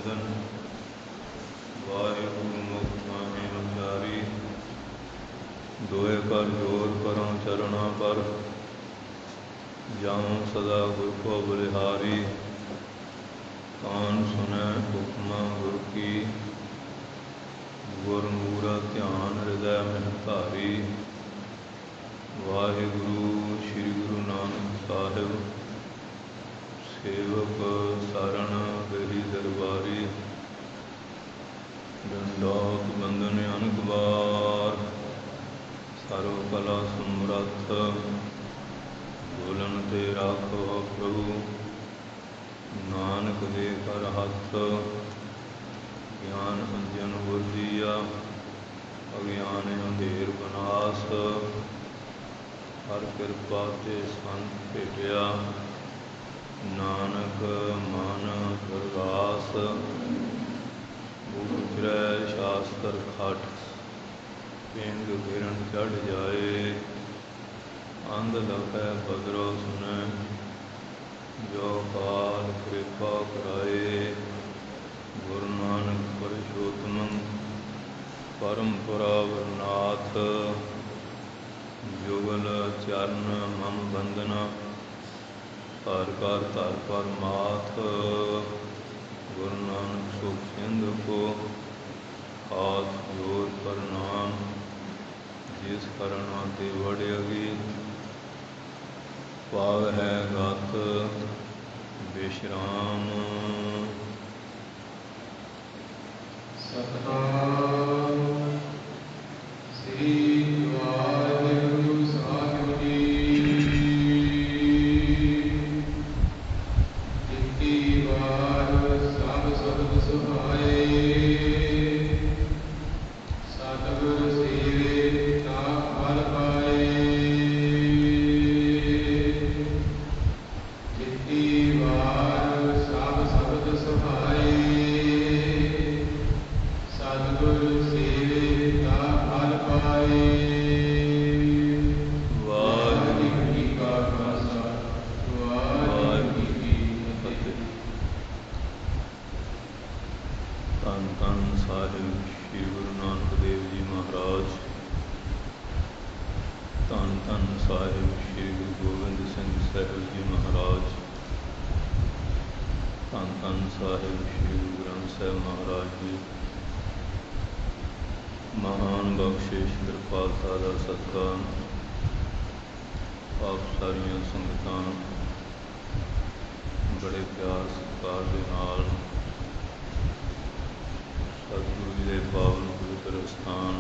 गोबिंदन वाहिगुरु मुख माहे उचारी दोए कर जोर करो चरणा पर जाऊं सदा गुर को बलिहारी कान सुनै हुक्म गुर की गुर मूरत ध्यान हृदय में धारी वाहिगुरु श्री गुरु नानक साहिब सेवक सरन गरी दरबारी दंडौत बंदन अनक बार सर्व कला समरथ बोलन ते राखो प्रभु नानक दे कर हथ ज्ञान अंजन गुर दिया अज्ञान अंधेर बनास हर कृपा ते संत भेटिया नानक मन प्रगास उतरै शास्त्र खट पिंग गिरन चढ़ जाए अंध लखै बदरो सुनै जो काल कृपा कराए गुरु नानक पुरुषोत्तम परम पुरावरनाथ जुगल चरण मम बंदना हर पर माथ गुरु नानक सुख सिंधु को हाथ जोर प्रणाम जिस करना ते वड़ियगी पाव है गत विश्राम सतनाम श्री वाहिगुरु साहिब जी जितनी बार सब शब्द सुहाए सतगुर सेवे ता फल पाए जितनी बार सब शब्द सुहाए सतगुर सेवे ता फल पाए वाहिगुरु जी का खालसा वाहिगुरु जी की फतेह। धन धन साहिब श्री गुरु नानक देव जी महाराज धन धन साहिब श्री गुरु गोबिंद सिंह साहिब जी महाराज धन धन साहिब श्री गुरु ग्रंथ साहिब महाराज जी महान बख्शिश कृपालता का सदका आप सारिया संगतां बड़े प्यार सत्कार के नाल सतगुरु जी के पावन पवित्र स्थान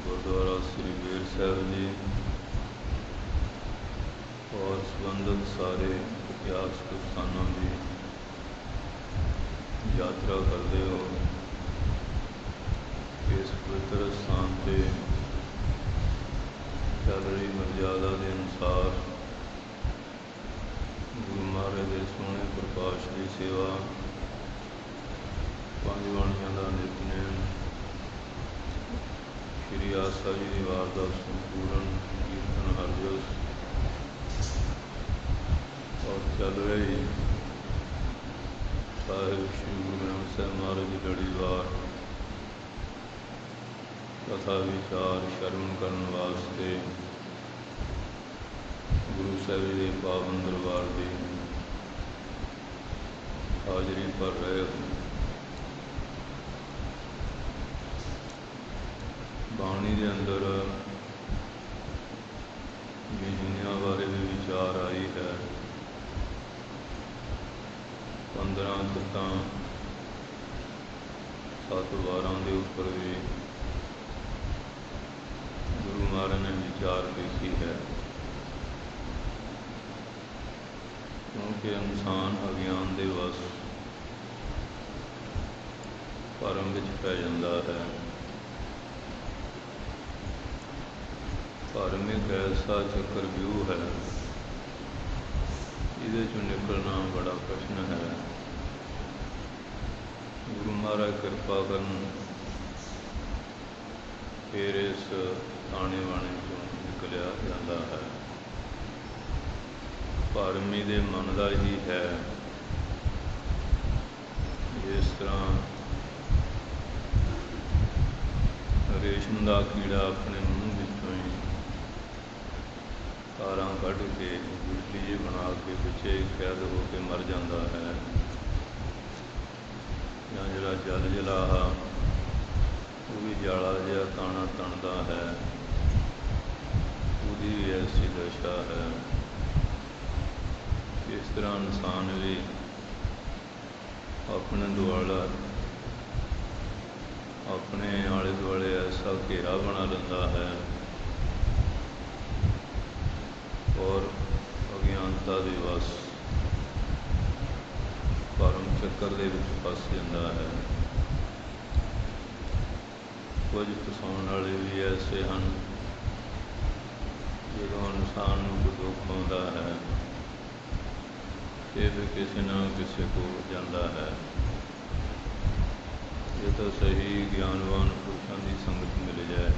गुरुद्वारा श्री बेर साहिब जी और संबंधित सारे इतिहासक स्थानों की यात्रा करते हो इस पवित्र स्थान पर चल रही मर्यादा के अनुसार गुरु महाराज के सोहने प्रकाश की सेवा पंज बाणियां का नितनेम श्री आसा जी की वारदात संपूर्ण कीर्तन हरजोस और चल रही साहिब श्री गुरु ग्रंथ साहिब महाराज की लड़ीवार कथा विचार श्रवण करने वास्ते गुरु साहिब जी के पावन दरबार की हाजरी पर रहे बाणी के अंदर बीजनिया बारे भी विचार आई है 15 तत्तां 7 वारां के उपर भी गुरु महाराज ने विचार लिखी है क्योंकि इंसान अज्ञान के वश भरम विच पै जाता है। भरम एक ऐसा चक्रव्यूह है इहदे चों निकलना बड़ा कठिन है। गुरु महाराज कृपा करन फिर इस ताने बाने चों निकलिया जाता है। भरमी दे मन का ही है ਜਿਸ ਤਰ੍ਹਾਂ ਰੇਸ਼ਮ ਦਾ ਕੀੜਾ ਆਪਣੇ ਮੂੰਹ ਵਿੱਚੋਂ ਹੀ ਤਾਰਾਂ ਕੱਢ ਕੇ ਗੁਠਲੀ ਜਿਹੀ ਬਣਾ ਕੇ ਪਿੱਛੇ ਕੈਦ ਹੋ ਕੇ ਮਰ ਜਾਂਦਾ ਹੈ, ਜਾਂ ਜਿਹੜਾ ਜਲ ਜਲਾਹਾ ਉਹ ਵੀ ਜਾਲਾ ਜਿਹਾ ਤਾਣਾ ਤਣਦਾ ਹੈ, ਉਹਦੀ ਵੀ ਐਸੀ ਦਸ਼ਾ ਹੈ। ਇਸ ਤਰ੍ਹਾਂ ਇਨਸਾਨ ਵੀ ਆਪਣੇ ਦੁਆਲਾ ਆਪਣੇ ਆਲੇ ਦੁਆਲੇ ਐਸਾ ਘੇਰਾ ਬਣਾ ਲੈਂਦਾ ਹੈ ਔਰ ਅਗਿਆਨਤਾ ਦੇ ਵਸ ਭਰਮ ਚੱਕਰ ਦੇ ਵਿੱਚ ਫਸ ਜਾਂਦਾ ਹੈ। ਕੁਝ ਫਸਾਉਣ ਵਾਲੇ ਵੀ ਐਸੇ ਹਨ, ਜਦੋਂ ਇਨਸਾਨ ਨੂੰ ਕੋਈ ਦੁੱਖ ਆਉਂਦਾ ਹੈ ਇਹ ਵੀ ਕਿਸੇ ਨਾ ਕਿਸੇ ਕੋਲ ਜਾਂਦਾ ਹੈ। ਇਹ ਤਾਂ ਸਹੀ ਗਿਆਨਵਾਨ ਪੁਰਸ਼ਾਂ ਦੀ ਸੰਗਤ ਮਿਲ ਜਾਏ,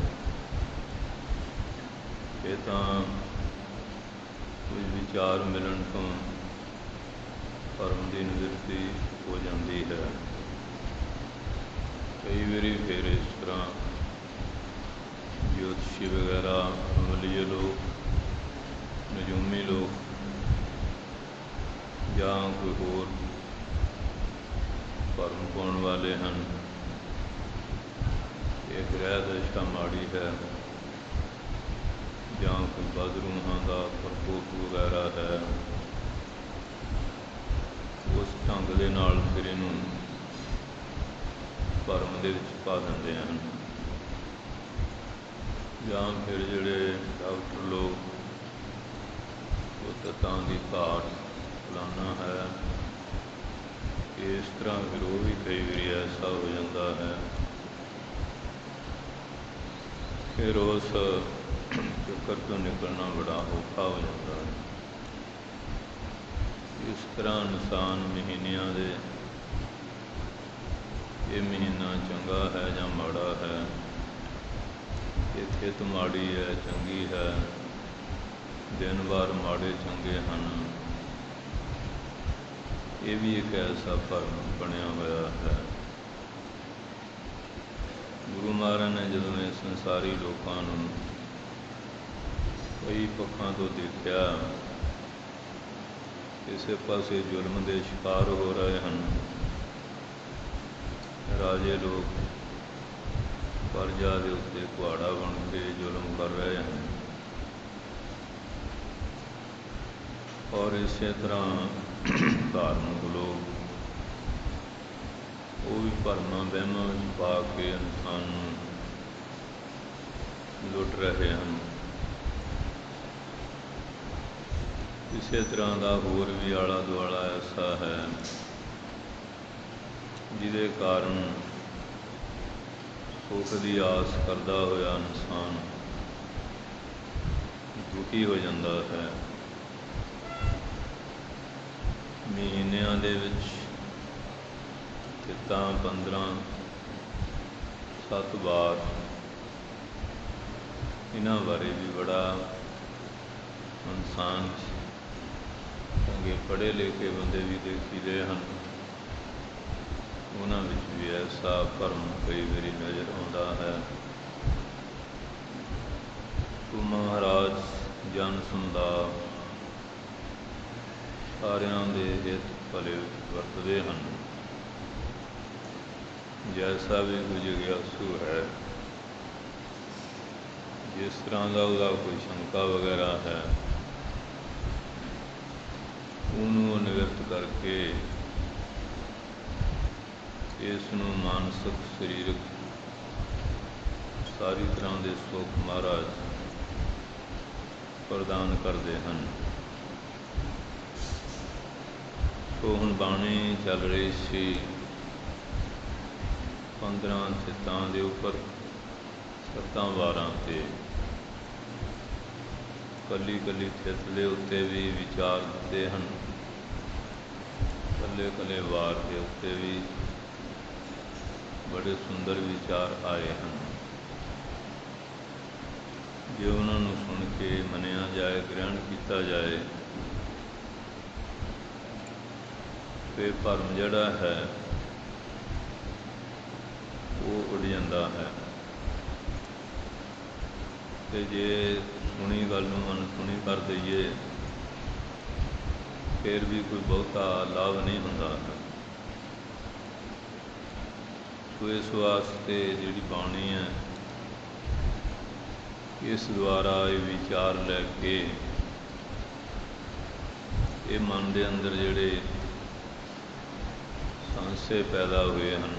ਇਹ ਤਾਂ ਕੋਈ ਵਿਚਾਰ ਮਿਲਣ ਤੋਂ ਭਰਮ ਦੀ ਨਿਵਰਤੀ ਹੋ ਜਾਂਦੀ ਹੈ। ਕਈ ਵਾਰੀ ਫਿਰ ਇਸ ਤਰ੍ਹਾਂ ਜੋਤਸ਼ੀ ਵਗੈਰਾ, ਅਮਲੀਏ ਲੋਕ, ਨਜੂਮੀ ਲੋਕ ਜਾਂ ਕੋਈ ਹੋਰ ਭਰਮ ਪਾਉਣ ਵਾਲੇ ਹਨ, ਇਹ ਗ੍ਰਹਿ ਦਸ਼ਾ ਮਾੜੀ ਹੈ ਜਾਂ ਕੋਈ ਬਦਰੂਹਾਂ ਦਾ ਪ੍ਰਕੋਪ ਵਗੈਰਾ ਹੈ, ਉਸ ਢੰਗ ਦੇ ਨਾਲ ਫਿਰ ਇਹਨੂੰ ਭਰਮ ਦੇ ਵਿੱਚ ਪਾ ਦਿੰਦੇ ਹਨ। ਜਾਂ ਫਿਰ ਜਿਹੜੇ ਡਾਕਟਰ ਲੋਕ ਉਹ ਤੱਤਾਂ ਦੀ ਘਾਟ ਫਲਾਨਾ ਹੈ, ਇਸ ਤਰ੍ਹਾਂ ਫਿਰ ਉਹ ਵੀ ਕਈ ਵਾਰੀ ਐਸਾ ਹੋ ਜਾਂਦਾ ਹੈ, ਫਿਰ ਉਸ ਚੱਕਰ ਤੋਂ ਨਿਕਲਣਾ ਬੜਾ ਔਖਾ ਹੋ ਜਾਂਦਾ ਹੈ। ਇਸ ਤਰ੍ਹਾਂ ਇਨਸਾਨ ਮਹੀਨਿਆਂ ਦੇ ਇਹ ਮਹੀਨਾ ਚੰਗਾ ਹੈ ਜਾਂ ਮਾੜਾ ਹੈ, ਇਹ ਥਿਤ ਮਾੜੀ ਹੈ ਚੰਗੀ ਹੈ, ਦਿਨ ਵਾਰ ਮਾੜੇ ਚੰਗੇ ਹਨ, ਇਹ ਵੀ ਇੱਕ ਐਸਾ ਭਰਮ ਬਣਿਆ ਹੋਇਆ ਹੈ। ਗੁਰੂ ਮਹਾਰਾਜ ਨੇ ਜਦੋਂ ਇਹ ਸੰਸਾਰੀ ਲੋਕਾਂ ਨੂੰ ਕਈ ਪੱਖਾਂ ਤੋਂ ਦੇਖਿਆ, ਕਿਸੇ ਪਾਸੇ ਜ਼ੁਲਮ ਦੇ ਸ਼ਿਕਾਰ ਹੋ ਰਹੇ ਹਨ, ਰਾਜੇ ਲੋਕ ਪ੍ਰਜਾ ਦੇ ਉੱਤੇ ਕੁਹਾੜਾ ਬਣ ਕੇ ਜ਼ੁਲਮ ਕਰ ਰਹੇ ਹਨ, ਔਰ ਇਸੇ ਤਰ੍ਹਾਂ ਧਾਰਮਿਕ ਲੋਕ ਉਹ ਵੀ ਭਰਮਾਂ ਵਹਿਮਾਂ ਵਿੱਚ ਪਾ ਕੇ ਇਨਸਾਨ ਨੂੰ ਲੁੱਟ ਰਹੇ ਹਨ। ਇਸੇ ਤਰ੍ਹਾਂ ਦਾ ਹੋਰ ਵੀ ਆਲਾ ਦੁਆਲਾ ਐਸਾ ਹੈ ਜਿਹਦੇ ਕਾਰਨ ਸੁੱਖ ਦੀ ਆਸ ਕਰਦਾ ਹੋਇਆ ਇਨਸਾਨ ਦੁਖੀ ਹੋ ਜਾਂਦਾ ਹੈ। ਮਹੀਨਿਆਂ ਦੇ ਵਿੱਚ ਕਿੱਦਾਂ 15 7 ਵਾਰ ਇਹਨਾਂ ਬਾਰੇ ਵੀ ਬੜਾ ਇਨਸਾਨ ਚੰਗੇ ਪੜ੍ਹੇ ਲਿਖੇ ਬੰਦੇ ਵੀ ਦੇਖੀਦੇ ਹਨ, ਉਹਨਾਂ ਵਿੱਚ ਵੀ ਐਸਾ ਭਰਮ ਕਈ ਵਾਰੀ ਨਜ਼ਰ ਆਉਂਦਾ ਹੈ। ਤੂੰ ਮਹਾਰਾਜ ਜਨ ਸਮੁਦਾਇ ਸਾਰਿਆਂ ਦੇ ਹਿੱਤ ਭਲੇ ਵਰਤਦੇ ਹਨ, ਜੈਸਾ ਵੀ ਕੋਈ ਜਿਗਿਆਸੂ ਹੈ, ਜਿਸ ਤਰ੍ਹਾਂ ਦਾ ਉਹਦਾ ਕੋਈ ਸ਼ੰਕਾ ਵਗੈਰਾ ਹੈ, ਉਹਨੂੰ ਨਿਵਰਤ ਕਰਕੇ ਇਸ ਨੂੰ ਮਾਨਸਿਕ ਸਰੀਰਕ ਸਾਰੀ ਤਰ੍ਹਾਂ ਦੇ ਸੁੱਖ ਮਹਾਰਾਜ ਪ੍ਰਦਾਨ ਕਰਦੇ ਹਨ। ਸੋ ਹੁਣ ਬਾਣੀ ਚੱਲ ਰਹੀ ਸੀ 15 ਥਿੱਤਾਂ ਦੇ ਉੱਪਰ 7 ਵਾਰਾਂ 'ਤੇ, ਕੱਲੀ ਕੱਲੀ ਥਿੱਤ ਦੇ ਉੱਤੇ ਵੀ ਵਿਚਾਰ ਦਿੱਤੇ ਹਨ, ਕੱਲੇ ਕੱਲੇ ਵਾਰ ਦੇ ਉੱਤੇ ਵੀ ਬੜੇ ਸੁੰਦਰ ਵਿਚਾਰ ਆਏ ਹਨ। ਜੇ ਉਹਨਾਂ ਨੂੰ ਸੁਣ ਕੇ ਮੰਨਿਆ ਜਾਏ, ਗ੍ਰਹਿਣ ਕੀਤਾ ਜਾਏ, ਫਿਰ ਭਰਮ ਜਿਹੜਾ ਹੈ ਉਹ ਉੱਡ ਜਾਂਦਾ ਹੈ। ਅਤੇ ਜੇ ਸੁਣੀ ਗੱਲ ਨੂੰ ਅਣਸੁਣੀ ਕਰ ਦਈਏ ਫਿਰ ਵੀ ਕੋਈ ਬਹੁਤਾ ਲਾਭ ਨਹੀਂ ਹੁੰਦਾ ਹੈ। ਸੋ ਇਸ ਵਾਸਤੇ ਜਿਹੜੀ ਬਾਣੀ ਹੈ ਇਸ ਦੁਆਰਾ ਇਹ ਵਿਚਾਰ ਲੈ ਕੇ ਇਹ ਮਨ ਦੇ ਅੰਦਰ ਜਿਹੜੇ ਸੰਸ਼ੇ ਪੈਦਾ ਹੋਏ ਹਨ,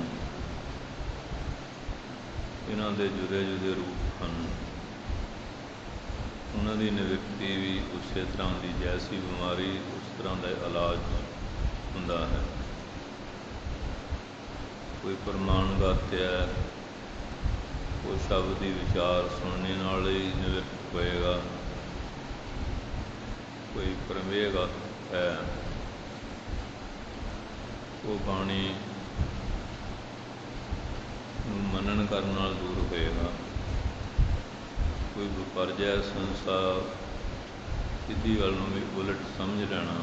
ਇਹਨਾਂ ਦੇ ਜੁਦੇ ਜੁਦੇ ਰੂਪ ਹਨ, ਉਹਨਾਂ ਦੀ ਨਿਵਰਤੀ ਵੀ ਉਸੇ ਤਰ੍ਹਾਂ ਦੀ, ਜੈਸੀ ਬਿਮਾਰੀ ਉਸ ਤਰ੍ਹਾਂ ਦਾ ਇਲਾਜ ਹੁੰਦਾ ਹੈ। ਕੋਈ ਪ੍ਰਮਾਣਗਤ ਹੈ, ਉਹ ਸ਼ਬਦ ਦੀ ਵਿਚਾਰ ਸੁਣਨੇ ਨਾਲ ਹੀ ਨਿਵਰਤ ਹੋਏਗਾ। ਕੋਈ ਪ੍ਰਮੇਯਗਤ ਹੈ, ਉਹ ਬਾਣੀ ਨੂੰ ਮੰਨਣ ਕਰਨ ਨਾਲ ਦੂਰ ਹੋਏਗਾ। ਕੋਈ ਵਿਪਰਜੈ ਸੰਸਾ, ਸਿੱਧੀ ਗੱਲ ਨੂੰ ਵੀ ਉਲਟ ਸਮਝ ਲੈਣਾ,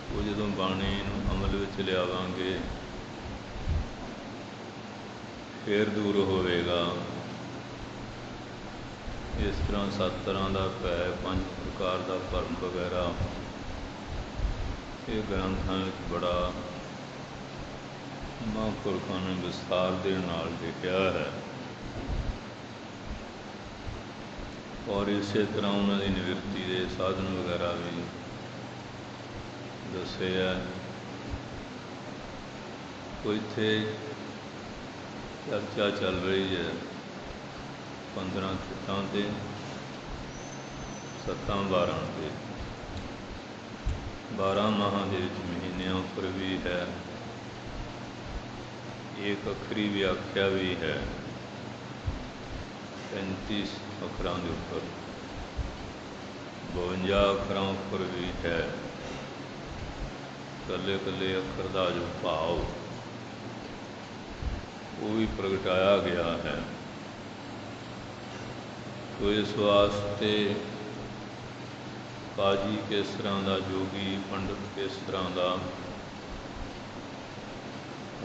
ਉਹ ਜਦੋਂ ਬਾਣੀ ਨੂੰ ਅਮਲ ਵਿੱਚ ਲਿਆਵਾਂਗੇ ਫਿਰ ਦੂਰ ਹੋਵੇਗਾ। ਇਸ ਤਰ੍ਹਾਂ 7 ਤਰ੍ਹਾਂ ਦਾ ਭੈ, 5 ਪ੍ਰਕਾਰ ਦਾ ਭਰਮ ਵਗੈਰਾ ਇਹ ਗ੍ਰੰਥਾਂ ਵਿੱਚ ਬੜਾ ਮਹਾਂਪੁਰਖਾਂ ਨੇ ਵਿਸਥਾਰ ਦੇ ਨਾਲ ਲਿਖਿਆ ਹੈ, ਔਰ ਇਸੇ ਤਰ੍ਹਾਂ ਉਹਨਾਂ ਦੀ ਨਿਵਰਤੀ ਦੇ ਸਾਧਨ ਵਗੈਰਾ ਵੀ ਦੱਸੇ ਹੈ। ਕੋਈ ਇੱਥੇ ਚਰਚਾ ਚੱਲ ਰਹੀ ਹੈ 15 ਖਿੱਤਾਂ 'ਤੇ, 7-12 'ਤੇ, 12 ਮਾਹਾਂ ਦੇ ਵਿੱਚ ਮਹੀਨਿਆਂ ਉੱਪਰ ਵੀ ਹੈ, ਏਕ ਅੱਖਰੀ ਵਿਆਖਿਆ ਵੀ ਹੈ, 35 ਅੱਖਰਾਂ ਦੇ ਉੱਪਰ, 52 ਅੱਖਰਾਂ ਉੱਪਰ ਵੀ ਹੈ। ਇਕੱਲੇ ਇਕੱਲੇ ਅੱਖਰ ਦਾ ਜੋ ਭਾਵ ਉਹ ਵੀ ਪ੍ਰਗਟਾਇਆ ਗਿਆ ਹੈ। ਸੋ ਇਸ ਵਾਸਤੇ ਕਾਜੀ ਕਿਸ ਤਰ੍ਹਾਂ ਦਾ, ਜੋਗੀ ਪੰਡਤ ਕਿਸ ਤਰ੍ਹਾਂ ਦਾ,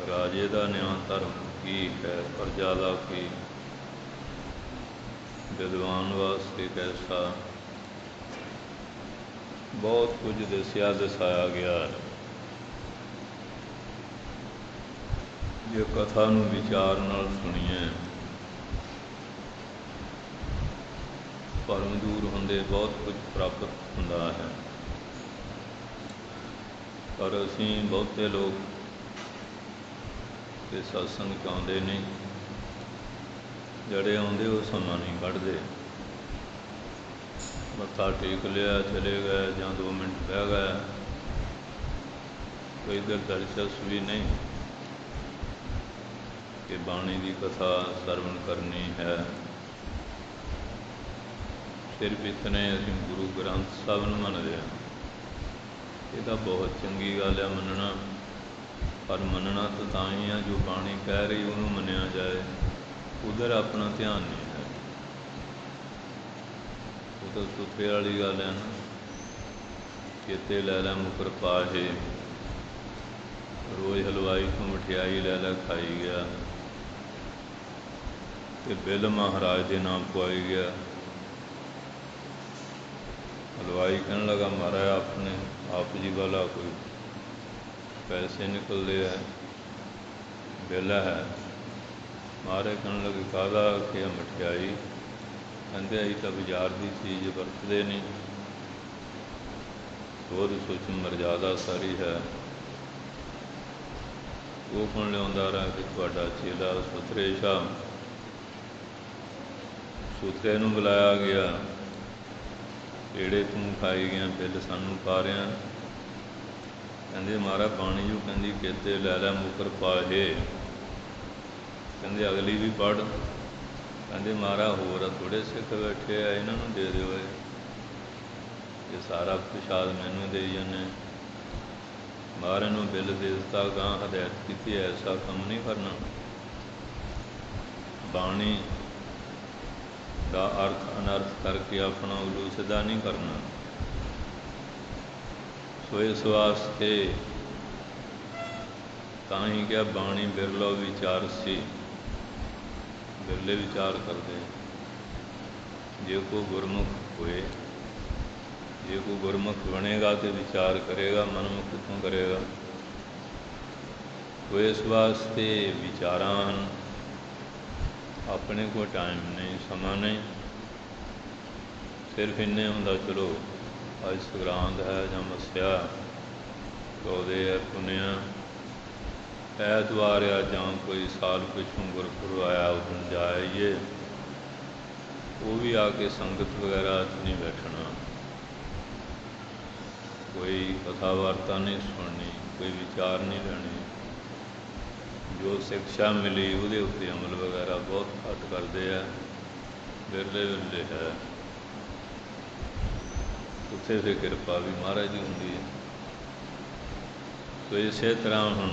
ਰਾਜੇ ਦਾ ਨਿਆਂ ਧਰਮ ਕੀ ਹੈ, ਪ੍ਰਜਾ ਦਾ ਕੀ, ਵਿਦਵਾਨ ਵਾਸਤੇ ਕੈਸਾ, ਬਹੁਤ ਕੁਝ ਦੱਸਿਆ ਦਸਾਇਆ ਗਿਆ ਹੈ। ਜੇ ਕਥਾ ਨੂੰ ਵਿਚਾਰ ਨਾਲ ਸੁਣੀਏ ਭਰਮ ਦੂਰ ਹੁੰਦੇ, ਬਹੁਤ ਕੁਝ ਪ੍ਰਾਪਤ ਹੁੰਦਾ ਹੈ। ਪਰ ਅਸੀਂ ਬਹੁਤੇ ਲੋਕ ਤੇ ਸਤਸੰਗ 'ਚ ਆਉਂਦੇ ਨਹੀਂ, ਜਿਹੜੇ ਆਉਂਦੇ ਉਹ ਸਮਾਂ ਨਹੀਂ ਕੱਢਦੇ, ਮੱਥਾ ਟੇਕ ਲਿਆ ਚਲੇ ਗਏ ਜਾਂ 2 ਮਿੰਟ ਬਹਿ ਗਏ, ਕੋਈ ਦਿਲਚਸਪ ਵੀ ਨਹੀਂ ਕਿ ਬਾਣੀ ਦੀ ਕਥਾ ਸਰਵਣ ਕਰਨੀ ਹੈ। ਸਿਰਫ ਇਤਨੇ ਅਸੀਂ ਗੁਰੂ ਗ੍ਰੰਥ ਸਾਹਿਬ ਨੂੰ ਮੰਨਦੇ ਹਾਂ। ਇਹ ਤਾਂ ਬਹੁਤ ਚੰਗੀ ਗੱਲ ਹੈ ਮੰਨਣਾ, ਪਰ ਮੰਨਣਾ ਤਾਂ ਹੀ ਆ ਜੋ ਬਾਣੀ ਕਹਿ ਰਹੀ ਉਹਨੂੰ ਮੰਨਿਆ ਜਾਏ, ਉਧਰ ਆਪਣਾ ਧਿਆਨ ਨਹੀਂ ਹੈ। ਉਹ ਤਾਂ ਸੁਥਰੇ ਵਾਲੀ ਗੱਲ ਹੈ ਨਾ, ਚੇਤੇ ਲੈ ਲੈ ਮੁਕਰ ਪਾਹੇ, ਰੋਜ਼ ਹਲਵਾਈ ਤੋਂ ਮਠਿਆਈ ਲੈ ਲੈ ਖਾਈ ਗਿਆ ਅਤੇ ਬਿੱਲ ਮਹਾਰਾਜ ਦੇ ਨਾਮ ਪਵਾਈ ਗਿਆ। ਹਲਵਾਈ ਕਹਿਣ ਲੱਗਾ ਮਹਾਰਾਜ ਆਪਣੇ ਆਪ ਜੀ ਵਾਲਾ ਕੋਈ ਪੈਸੇ ਨਿਕਲਦੇ ਹੈ, ਬਿੱਲ ਹੈ। ਮਹਾਰਾਜ ਕਹਿਣ ਲੱਗੇ ਕਾਹਦਾ, ਕਿ ਮਠਿਆਈ। ਕਹਿੰਦੇ ਅਸੀਂ ਤਾਂ ਬਾਜ਼ਾਰ ਦੀ ਚੀਜ਼ ਵਰਤਦੇ ਨਹੀਂ, ਸੋਧ ਸੁਚ ਮਰਜ਼ਾਦਾ ਸਾਰੀ ਹੈ। ਉਹ ਕੌਣ ਲਿਆਉਂਦਾ ਰਿਹਾ ਕਿ ਤੁਹਾਡਾ ਚੇਲਾ ਸੁਥਰੇ ਸ਼ਾਹ। ਸੁਥਰੇ ਨੂੰ ਬੁਲਾਇਆ ਗਿਆ, ਕਿਹੜੇ ਤੂੰ ਖਾਈ ਗਿਆ, ਬਿੱਲ ਸਾਨੂੰ ਪਾ ਰਿਹਾ। ਕਹਿੰਦੇ ਮਹਾਰਾਜ ਬਾਣੀ ਜੋ ਕਹਿੰਦੀ ਕੇਤੇ ਲੈ ਲੈ ਮੁਕਰ ਪਾਹੇ। ਕਹਿੰਦੇ ਅਗਲੀ ਵੀ ਪੜ੍ਹ। ਕਹਿੰਦੇ ਮਹਾਰਾਜ ਹੋਰ ਥੋੜ੍ਹੇ ਸਿੱਖ ਬੈਠੇ ਆ, ਇਹਨਾਂ ਨੂੰ ਦੇ ਦਿਓ, ਇਹ ਸਾਰਾ ਪ੍ਰਸ਼ਾਦ ਮੈਨੂੰ ਦੇਈ ਜਾਂਦੇ। ਮਹਾਰਾਜ ਨੂੰ ਬਿੱਲ ਦੇ ਦਿੱਤਾ, ਗਾਂ ਹਦਾਇਤ ਕੀਤੀ ਐਸਾ ਕੰਮ ਨਹੀਂ ਕਰਨਾ। ਬਾਣੀ ਦਾ ਅਰਥ ਅਨਰਥ ਕਰਕੇ ਆਪਣਾ ਉਲੂ ਸਿੱਧਾ ਨਹੀਂ ਕਰਨਾ। ਸੋ ਇਸ ਵਾਸਤੇ ਤਾਂ ਹੀ ਕਿਹਾ ਬਾਣੀ ਬਿਰਲੋ ਵਿਚਾਰ ਸੀ, ਬਿਰਲੇ ਵਿਚਾਰ ਕਰਦੇ। ਜੇ ਕੋਈ ਗੁਰਮੁਖ ਹੋਏ, ਜੇ ਕੋਈ ਗੁਰਮੁਖ ਬਣੇਗਾ ਤੇ ਵਿਚਾਰ ਕਰੇਗਾ, ਮਨਮੁਖ ਕਿੱਥੋਂ ਕਰੇਗਾ। ਤੋ ਇਸ ਵਾਸਤੇ ਵਿਚਾਰਾਂ ਹਨ। ਆਪਣੇ ਕੋਲ ਟਾਈਮ ਨਹੀਂ, ਸਮਾਂ ਨਹੀਂ, ਸਿਰਫ ਇੰਨੇ ਹੁੰਦਾ ਚਲੋ ਅੱਜ ਸੰਗਰਾਂਦ ਹੈ ਜਾਂ ਮੱਸਿਆ ਚੌਦੇ ਹੈ, ਪੁੰਨਿਆ ਐਤਵਾਰ ਆ ਜਾਂ ਕੋਈ ਸਾਲ ਪਿੱਛੋਂ ਗੁਰਪੁਰਬ ਆਇਆ ਉਸ ਦਿਨ ਜਾ ਆਈਏ। ਉਹ ਵੀ ਆ ਕੇ ਸੰਗਤ ਵਗੈਰਾ 'ਚ ਨਹੀਂ ਬੈਠਣਾ, ਕੋਈ ਕਥਾ ਵਾਰਤਾ ਨਹੀਂ ਸੁਣਨੀ, ਕੋਈ ਵਿਚਾਰ ਨਹੀਂ ਲੈਣੀ। ਜੋ ਸਿਕਸ਼ਾ ਮਿਲੀ ਉਹਦੇ ਉੱਤੇ ਅਮਲ ਵਗੈਰਾ ਬਹੁਤ ਘੱਟ ਕਰਦੇ ਆ, ਵਿਰਲੇ ਵਿਰਲੇ ਹੈ। ਉੱਥੇ ਫਿਰ ਕਿਰਪਾ ਵੀ ਮਹਾਰਾਜ ਦੀ ਹੁੰਦੀ ਹੈ। ਸੋ ਇਸੇ ਤਰ੍ਹਾਂ ਹੁਣ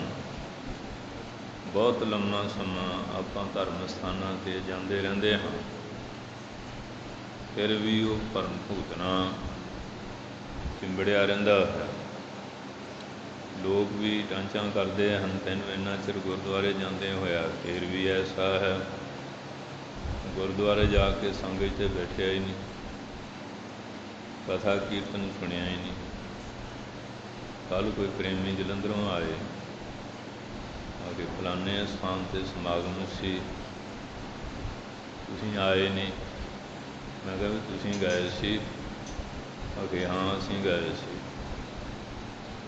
ਬਹੁਤ ਲੰਮਾ ਸਮਾਂ ਆਪਾਂ ਧਰਮ ਸਥਾਨਾਂ 'ਤੇ ਜਾਂਦੇ ਰਹਿੰਦੇ ਹਾਂ, ਫਿਰ ਵੀ ਉਹ ਭਰਮ ਭੂਤਨਾ ਚਿੰਬੜਿਆ ਰਹਿੰਦਾ ਹੈ। ਲੋਕ ਵੀ ਟਾਂਚਾਂ ਕਰਦੇ ਹਨ, ਤੈਨੂੰ ਇੰਨਾ ਚਿਰ ਗੁਰਦੁਆਰੇ ਜਾਂਦੇ ਹੋਇਆ ਫਿਰ ਵੀ ਐਸਾ ਹੈ, ਗੁਰਦੁਆਰੇ ਜਾ ਕੇ ਸੰਗਤ 'ਤੇ ਬੈਠਿਆ ਹੀ ਨਹੀਂ, ਕਥਾ ਕੀਰਤਨ ਸੁਣਿਆ ਹੀ ਨਹੀਂ। ਕੱਲ੍ਹ ਕੋਈ ਪ੍ਰੇਮੀ ਜਲੰਧਰੋਂ ਆਏ, ਆ ਕੇ ਫਲਾਣੇ ਸਥਾਨ 'ਤੇ ਸਮਾਗਮ ਸੀ, ਤੁਸੀਂ ਆਏ ਨਹੀਂ। ਮੈਂ ਕਿਹਾ ਵੀ ਤੁਸੀਂ ਗਏ ਸੀ? ਆ ਕੇ ਹਾਂ ਅਸੀਂ ਗਏ ਸੀ।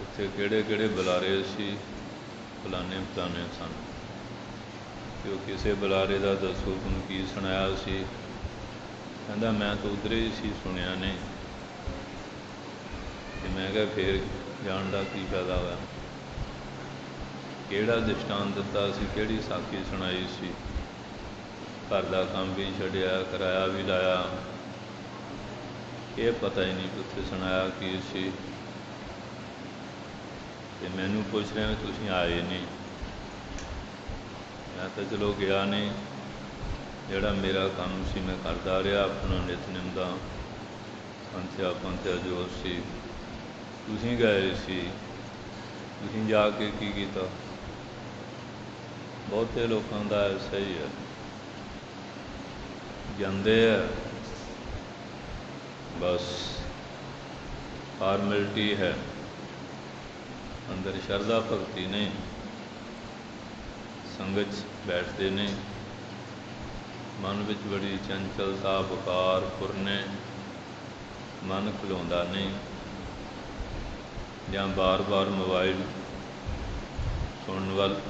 ਉੱਥੇ ਕਿਹੜੇ ਕਿਹੜੇ ਬੁਲਾਰੇ ਸੀ? ਫਲਾਣੇ ਫਲਾਣੇ ਸਨ। ਕਿ ਉਹ ਕਿਸੇ ਬੁਲਾਰੇ ਦਾ ਦੱਸੋ ਤੁਹਾਨੂੰ ਕੀ ਸੁਣਾਇਆ ਸੀ? ਕਹਿੰਦਾ ਮੈਂ ਤਾਂ ਉੱਧਰ ਹੀ ਸੀ, ਸੁਣਿਆ ਨਹੀਂ। ਅਤੇ ਮੈਂ ਕਿਹਾ ਫਿਰ ਜਾਣ ਦਾ ਕੀ ਫਾਇਦਾ ਹੋਇਆ? ਕਿਹੜਾ ਦ੍ਰਿਸ਼ਟਾਂਤ ਦਿੱਤਾ ਸੀ, ਕਿਹੜੀ ਸਾਖੀ ਸੁਣਾਈ ਸੀ? ਘਰ ਦਾ ਕੰਮ ਵੀ ਛੱਡਿਆ, ਕਿਰਾਇਆ ਵੀ ਲਾਇਆ, ਇਹ ਪਤਾ ਹੀ ਨਹੀਂ ਕਿ ਉੱਥੇ ਸੁਣਾਇਆ ਕੀ ਸੀ। ਅਤੇ ਮੈਨੂੰ ਪੁੱਛ ਰਹੇ ਤੁਸੀਂ ਆਏ ਨਹੀਂ। ਮੈਂ ਤਾਂ ਚਲੋ ਗਿਆ ਨਹੀਂ, ਜਿਹੜਾ ਮੇਰਾ ਕੰਮ ਸੀ ਮੈਂ ਕਰਦਾ ਰਿਹਾ ਆਪਣਾ ਨਿਤਨੇਮ ਦਾ, ਸੰਥਿਆ ਪੰਥਿਆ ਜੋ ਸੀ। ਤੁਸੀਂ ਗਏ ਸੀ, ਤੁਸੀਂ ਜਾ ਕੇ ਕੀ ਕੀਤਾ? ਬਹੁਤੇ ਲੋਕਾਂ ਦਾ ਐਸਾ ਹੀ ਹੈ, ਜਾਂਦੇ ਆ ਬਸ ਫਾਰਮੈਲਿਟੀ ਹੈ, ਅੰਦਰ ਸ਼ਰਧਾ ਭਗਤੀ ਨਹੀਂ। ਸੰਗਤ 'ਚ ਬੈਠਦੇ ਨੇ, ਮਨ ਵਿੱਚ ਬੜੀ ਚੰਚਲਤਾ, ਬੁਖਾਰ, ਫੁਰਨੇ, ਮਨ ਖਲੋਂਦਾ ਨਹੀਂ, ਜਾਂ ਬਾਰ-ਬਾਰ ਮੋਬਾਈਲ ਸੁਣਨ ਵੱਲ।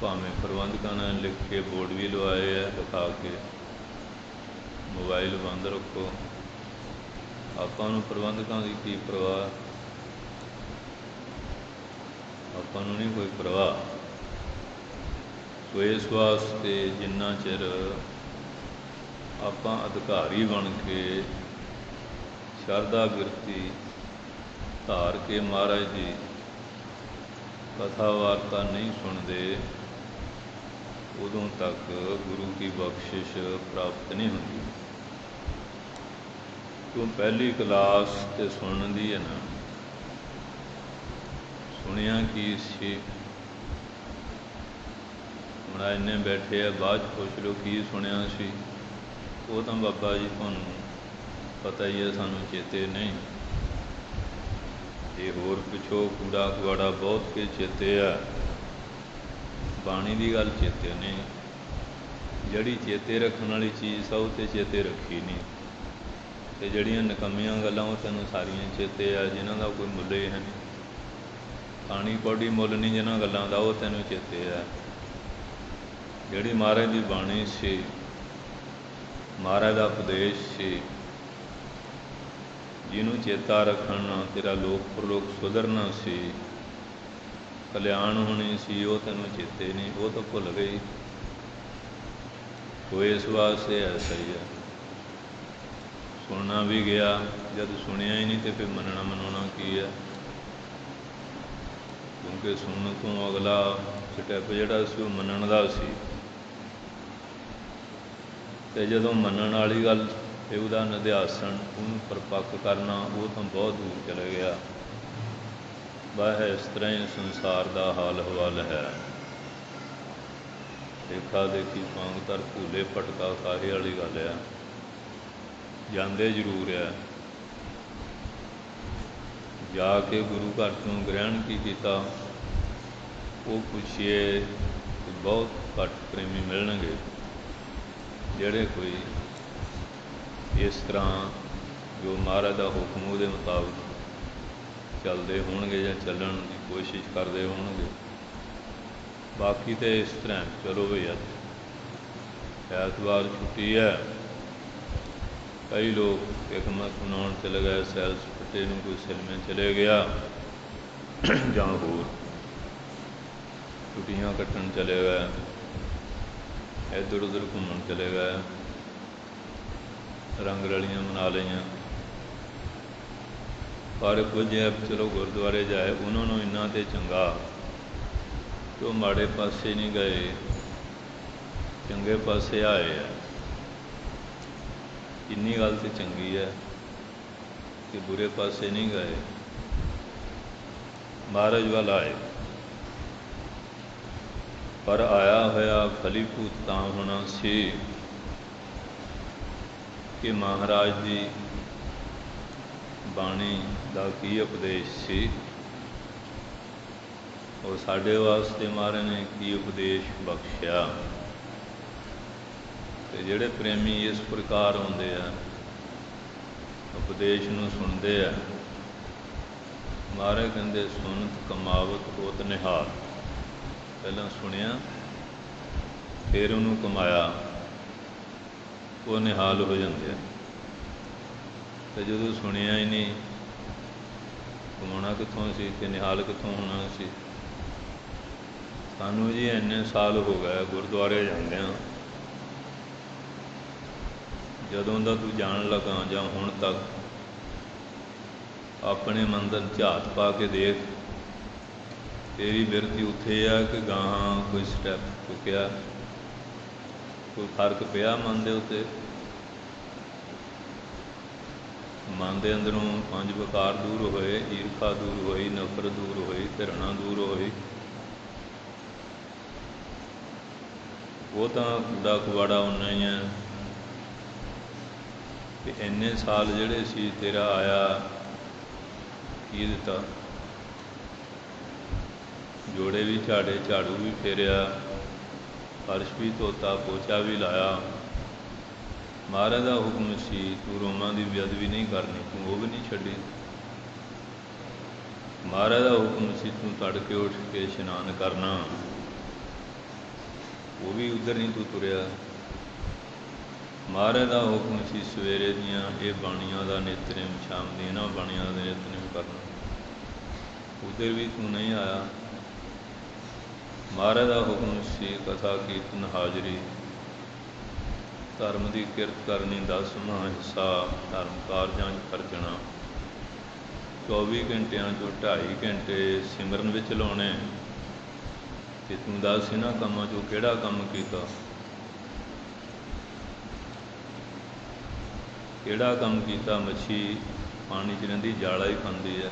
ਭਾਵੇਂ ਪ੍ਰਬੰਧਕਾਂ ਨੇ ਲਿਖ ਕੇ ਬੋਰਡ ਵੀ ਲਵਾਏ ਹੈ, ਲਿਖਾ ਕੇ ਮੋਬਾਈਲ ਬੰਦ ਰੱਖੋ। ਆਪਾਂ ਨੂੰ ਪ੍ਰਬੰਧਕਾਂ ਦੀ ਕੀ ਪਰਵਾਹ, ਆਪਾਂ ਨੂੰ ਨਹੀਂ ਕੋਈ ਪਰਵਾਹ। ਸੋ ਇਸ ਵਾਸਤੇ ਜਿੰਨਾ ਚਿਰ ਆਪਾਂ ਅਧਿਕਾਰੀ ਬਣ ਕੇ ਸ਼ਰਧਾ ਬਿਰਤੀ ਧਾਰ ਕੇ ਮਹਾਰਾਜ ਦੀ ਕਥਾ ਵਾਰਤਾ ਨਹੀਂ ਸੁਣਦੇ, ਉਦੋਂ ਤੱਕ ਗੁਰੂ ਕੀ ਬਖਸ਼ਿਸ਼ ਪ੍ਰਾਪਤ ਨਹੀਂ ਹੁੰਦੀ। ਕਿਉਂ ਪਹਿਲੀ ਕਲਾਸ ਤੇ ਸੁਣਨ ਦੀ ਹੈ ਨਾ, ਸੁਣਿਆ ਕੀ ਸੀ? ਹੁਣ ਇੰਨੇ ਬੈਠੇ ਆ, ਬਾਅਦ 'ਚ ਪੁੱਛ ਲਓ ਕੀ ਸੁਣਿਆ ਸੀ? ਉਹ ਤਾਂ ਬਾਬਾ ਜੀ ਤੁਹਾਨੂੰ ਪਤਾ ਹੀ ਹੈ, ਸਾਨੂੰ ਚੇਤੇ ਨਹੀਂ। ਇਹ ਹੋਰ ਪਿੱਛੋਂ ਕੂੜਾ ਕੁਆੜਾ ਬਹੁਤ ਕੇ ਚੇਤੇ ਆ, ਬਾਣੀ ਦੀ ਗੱਲ ਚੇਤੇ ਨਹੀਂ। ਜਿਹੜੀ ਚੇਤੇ ਰੱਖਣ ਵਾਲੀ ਚੀਜ਼ ਆ ਉਹ ਤਾਂ ਚੇਤੇ ਰੱਖੀ ਨਹੀਂ, ਅਤੇ ਜਿਹੜੀਆਂ ਨਿਕੰਮੀਆਂ ਗੱਲਾਂ ਉਹ ਤੈਨੂੰ ਸਾਰੀਆਂ ਚੇਤੇ ਆ, ਜਿਨ੍ਹਾਂ ਦਾ ਕੋਈ ਮੁੱਲ ਹੀ ਹੈ ਨਹੀਂ। ਖਾਣੀ ਕੌਡੀ ਮੁੱਲ ਨਹੀਂ ਜਿਨ੍ਹਾਂ ਗੱਲਾਂ ਦਾ, ਉਹ ਤੈਨੂੰ ਚੇਤੇ ਆ। ਜਿਹੜੀ ਮਹਾਰਾਜ ਦੀ ਬਾਣੀ ਸੀ, ਮਹਾਰਾਜ ਦਾ ਉਪਦੇਸ਼ ਸੀ, ਜਿਹਨੂੰ ਚੇਤਾ ਰੱਖਣ ਨਾਲ ਤੇਰਾ ਲੋਕ ਪ੍ਰਲੋਕ ਸੁਧਰਨਾ ਸੀ, ਕਲਿਆਣ ਹੋਣੀ ਸੀ, ਉਹ ਤੈਨੂੰ ਚੇਤੇ ਨਹੀਂ, ਉਹ ਤਾਂ ਭੁੱਲ ਗਈ। ਉਹ ਇਸ ਵਾਸਤੇ ਐਸਾ ਹੀ ਹੈ, ਸੁਣਨਾ ਵੀ ਗਿਆ, ਜਦ ਸੁਣਿਆ ਹੀ ਨਹੀਂ ਅਤੇ ਫਿਰ ਮੰਨਣਾ ਮਨਾਉਣਾ ਕੀ ਹੈ? ਕਿਉਂਕਿ ਸੁਣਨ ਤੋਂ ਅਗਲਾ ਸਟੈਪ ਜਿਹੜਾ ਸੀ ਉਹ ਮੰਨਣ ਦਾ ਸੀ, ਅਤੇ ਜਦੋਂ ਮੰਨਣ ਵਾਲੀ ਗੱਲ ਅਤੇ ਉਹਦਾ ਨਿਧਿਆਸਣ, ਉਹਨੂੰ ਪਰਪੱਕ ਕਰਨਾ, ਉਹ ਤਾਂ ਬਹੁਤ ਦੂਰ ਚਲੇ ਗਿਆ। ਵਾਹ ਇਸ ਤਰ੍ਹਾਂ ਹੀ ਸੰਸਾਰ ਦਾ ਹਾਲ ਹਵਾਲ ਹੈ। ਦੇਖਾ ਦੇਖੀ ਪਾਂਗ ਧਰ ਭੂਲੇ ਭਟਕਾ ਕਾਹੇ ਵਾਲੀ ਗੱਲ ਆ। ਜਾਂਦੇ ਜ਼ਰੂਰ ਆ। ਜਾ ਕੇ ਗੁਰੂ ਘਰ ਤੋਂ ਗ੍ਰਹਿਣ ਕੀ ਕੀਤਾ, ਉਹ ਪੁੱਛੀਏ ਕਿ ਬਹੁਤ ਘੱਟ ਪ੍ਰੇਮੀ ਮਿਲਣਗੇ ਜਿਹੜੇ ਕੋਈ ਇਸ ਤਰ੍ਹਾਂ ਜੋ ਮਹਾਰਾਜ ਦਾ ਹੁਕਮ ਉਹਦੇ ਮੁਤਾਬਕ ਚੱਲਦੇ ਹੋਣਗੇ ਜਾਂ ਚੱਲਣ ਦੀ ਕੋਸ਼ਿਸ਼ ਕਰਦੇ ਹੋਣਗੇ। ਬਾਕੀ ਤਾਂ ਇਸ ਤਰ੍ਹਾਂ ਚਲੋ ਭਈ ਅੱਜ ਐਤਵਾਰ ਛੁੱਟੀ ਹੈ, ਕਈ ਲੋਕ ਪਿਕਨਿਕ ਮਨਾਉਣ ਚਲੇ ਗਏ, ਸੈਰ ਸਪਾਟੇ ਨੂੰ, ਕੋਈ ਸਿਨੇਮੇ ਚਲੇ ਗਿਆ ਜਾਂ ਹੋਰ ਛੁੱਟੀਆਂ ਕੱਟਣ ਚਲੇ ਗਏ, ਇੱਧਰ ਉੱਧਰ ਘੁੰਮਣ ਚਲੇ ਗਏ, ਰੰਗ ਰਲੀਆਂ ਮਨਾ ਲਈਆਂ। ਪਰ ਕੁਝ ਚਲੋ ਗੁਰਦੁਆਰੇ ਜਾਏ, ਉਹਨਾਂ ਨੂੰ ਇੰਨਾ ਤਾਂ ਚੰਗਾ ਕਿ ਉਹ ਮਾੜੇ ਪਾਸੇ ਨਹੀਂ ਗਏ, ਚੰਗੇ ਪਾਸੇ ਆਏ ਆ। ਇੰਨੀ ਗੱਲ ਤਾਂ ਚੰਗੀ ਹੈ ਕਿ ਬੁਰੇ ਪਾਸੇ ਨਹੀਂ ਗਏ, ਮਹਾਰਾਜ ਵੱਲ ਆਏ। ਪਰ ਆਇਆ ਹੋਇਆ ਫਲੀਭੂਤ ਤਾਂ ਹੋਣਾ ਸੀ ਕਿ ਮਹਾਰਾਜ ਦੀ ਬਾਣੀ ਦਾ ਕੀ ਉਪਦੇਸ਼ ਸੀ, ਉਹ ਸਾਡੇ ਵਾਸਤੇ ਮਹਾਰਾਜ ਨੇ ਕੀ ਉਪਦੇਸ਼ ਬਖਸ਼ਿਆ। ਅਤੇ ਜਿਹੜੇ ਪ੍ਰੇਮੀ ਇਸ ਪ੍ਰਕਾਰ ਆਉਂਦੇ ਆ, ਉਪਦੇਸ਼ ਨੂੰ ਸੁਣਦੇ ਆ, ਮਹਾਰਾਜ ਕਹਿੰਦੇ ਸੁਣਤ ਕਮਾਵਤ ਹੋਤ ਨਿਹਾਲ। ਪਹਿਲਾਂ ਸੁਣਿਆ ਫਿਰ ਉਹਨੂੰ ਕਮਾਇਆ, ਉਹ ਨਿਹਾਲ ਹੋ ਜਾਂਦੇ ਆ। ਅਤੇ ਜਦੋਂ ਸੁਣਿਆ ਹੀ ਨਹੀਂ, ਕਮਾਉਣਾ ਕਿੱਥੋਂ ਸੀ ਅਤੇ ਨਿਹਾਲ ਕਿੱਥੋਂ ਹੋਣਾ ਸੀ। ਸਾਨੂੰ ਜੀ ਇੰਨੇ ਸਾਲ ਹੋ ਗਏ ਗੁਰਦੁਆਰੇ ਜਾਂਦਿਆਂ, ਜਦੋਂ ਦਾ ਤੂੰ ਜਾਣ ਲੱਗਾ ਜਾਂ ਹੁਣ ਤੱਕ ਆਪਣੇ ਮੰਦਰ ਝਾਤ ਪਾ ਕੇ ਦੇਖ, ਤੇਰੀ ਬਿਰਤੀ ਉੱਥੇ ਆ ਕਿ ਗਾਹਾਂ ਕੋਈ ਸਟੈਪ ਚੁੱਕਿਆ, ਕੋਈ ਫਰਕ ਪਿਆ ਮਨ ਦੇ ਉੱਤੇ। ਮਨ ਦੇ ਅੰਦਰੋਂ 5 ਵਿਕਾਰ ਦੂਰ ਹੋਏ, ਈਰਖਾ ਦੂਰ ਹੋਈ, ਨਫ਼ਰਤ ਦੂਰ ਹੋਈ, ਘਿਰਣਾ ਦੂਰ ਹੋਈ। ਉਹ ਤਾਂ ਕੂੜਾ ਕਵਾੜਾ ਓਨਾ ਹੀ ਹੈ ਕਿ ਇੰਨੇ ਸਾਲ ਜਿਹੜੇ ਸੀ ਤੇਰਾ ਆਇਆ ਕੀ ਦਿੱਤਾ। ਜੋੜੇ ਵੀ ਝਾੜੇ, ਝਾੜੂ ਵੀ ਫੇਰਿਆ, ਫਰਸ਼ ਵੀ ਧੋਤਾ, ਪੋਚਾ ਵੀ ਲਾਇਆ। ਮਹਾਰਾਜ ਦਾ ਹੁਕਮ ਸੀ ਤੂੰ ਰੋਮਾਂ ਦੀ ਬੇਅਦਬੀ ਨਹੀਂ ਕਰਨੀ, ਤੂੰ ਉਹ ਵੀ ਨਹੀਂ ਛੱਡੀ। ਮਹਾਰਾਜ ਦਾ ਹੁਕਮ ਸੀ ਤੂੰ ਤੜਕੇ ਉੱਠ ਕੇ ਇਸ਼ਨਾਨ ਕਰਨਾ, ਉਹ ਵੀ ਉੱਧਰ ਨਹੀਂ ਤੂੰ ਤੁਰਿਆ। ਮਹਾਰਾਜ ਦਾ ਹੁਕਮ ਸੀ ਸਵੇਰੇ ਦੀਆਂ ਇਹ ਬਾਣੀਆਂ ਦਾ ਨਿਤਨੇਮ, ਸ਼ਾਮ ਦੀਆਂ ਇਹਨਾਂ ਬਾਣੀਆਂ ਦਾ ਨਿਤਨੇਮ ਕਰਨਾ, ਉੱਧਰ ਵੀ ਤੂੰ ਨਹੀਂ ਆਇਆ। ਮਹਾਰਾਜ ਦਾ ਹੁਕਮ ਸੀ ਕਥਾ ਕੀਰਤਨ ਹਾਜ਼ਰੀ, ਧਰਮ ਦੀ ਕਿਰਤ ਕਰਨੀ, 10ਵਾਂ ਹਿੱਸਾ ਧਰਮ ਕਾਰਜਾਂ 'ਚ ਖਰਚਣਾ, 24 ਘੰਟਿਆਂ 'ਚੋਂ 2.5 ਘੰਟੇ ਸਿਮਰਨ ਵਿੱਚ ਲਾਉਣੇ। ਅਤੇ ਤੂੰ ਦੱਸ ਇਹਨਾਂ ਕੰਮਾਂ 'ਚੋਂ ਕਿਹੜਾ ਕੰਮ ਕੀਤਾ, ਕਿਹੜਾ ਕੰਮ ਕੀਤਾ। ਮੱਛੀ ਪਾਣੀ 'ਚ ਰਹਿੰਦੀ ਜਾਲਾ ਹੀ ਖਾਂਦੀ ਹੈ,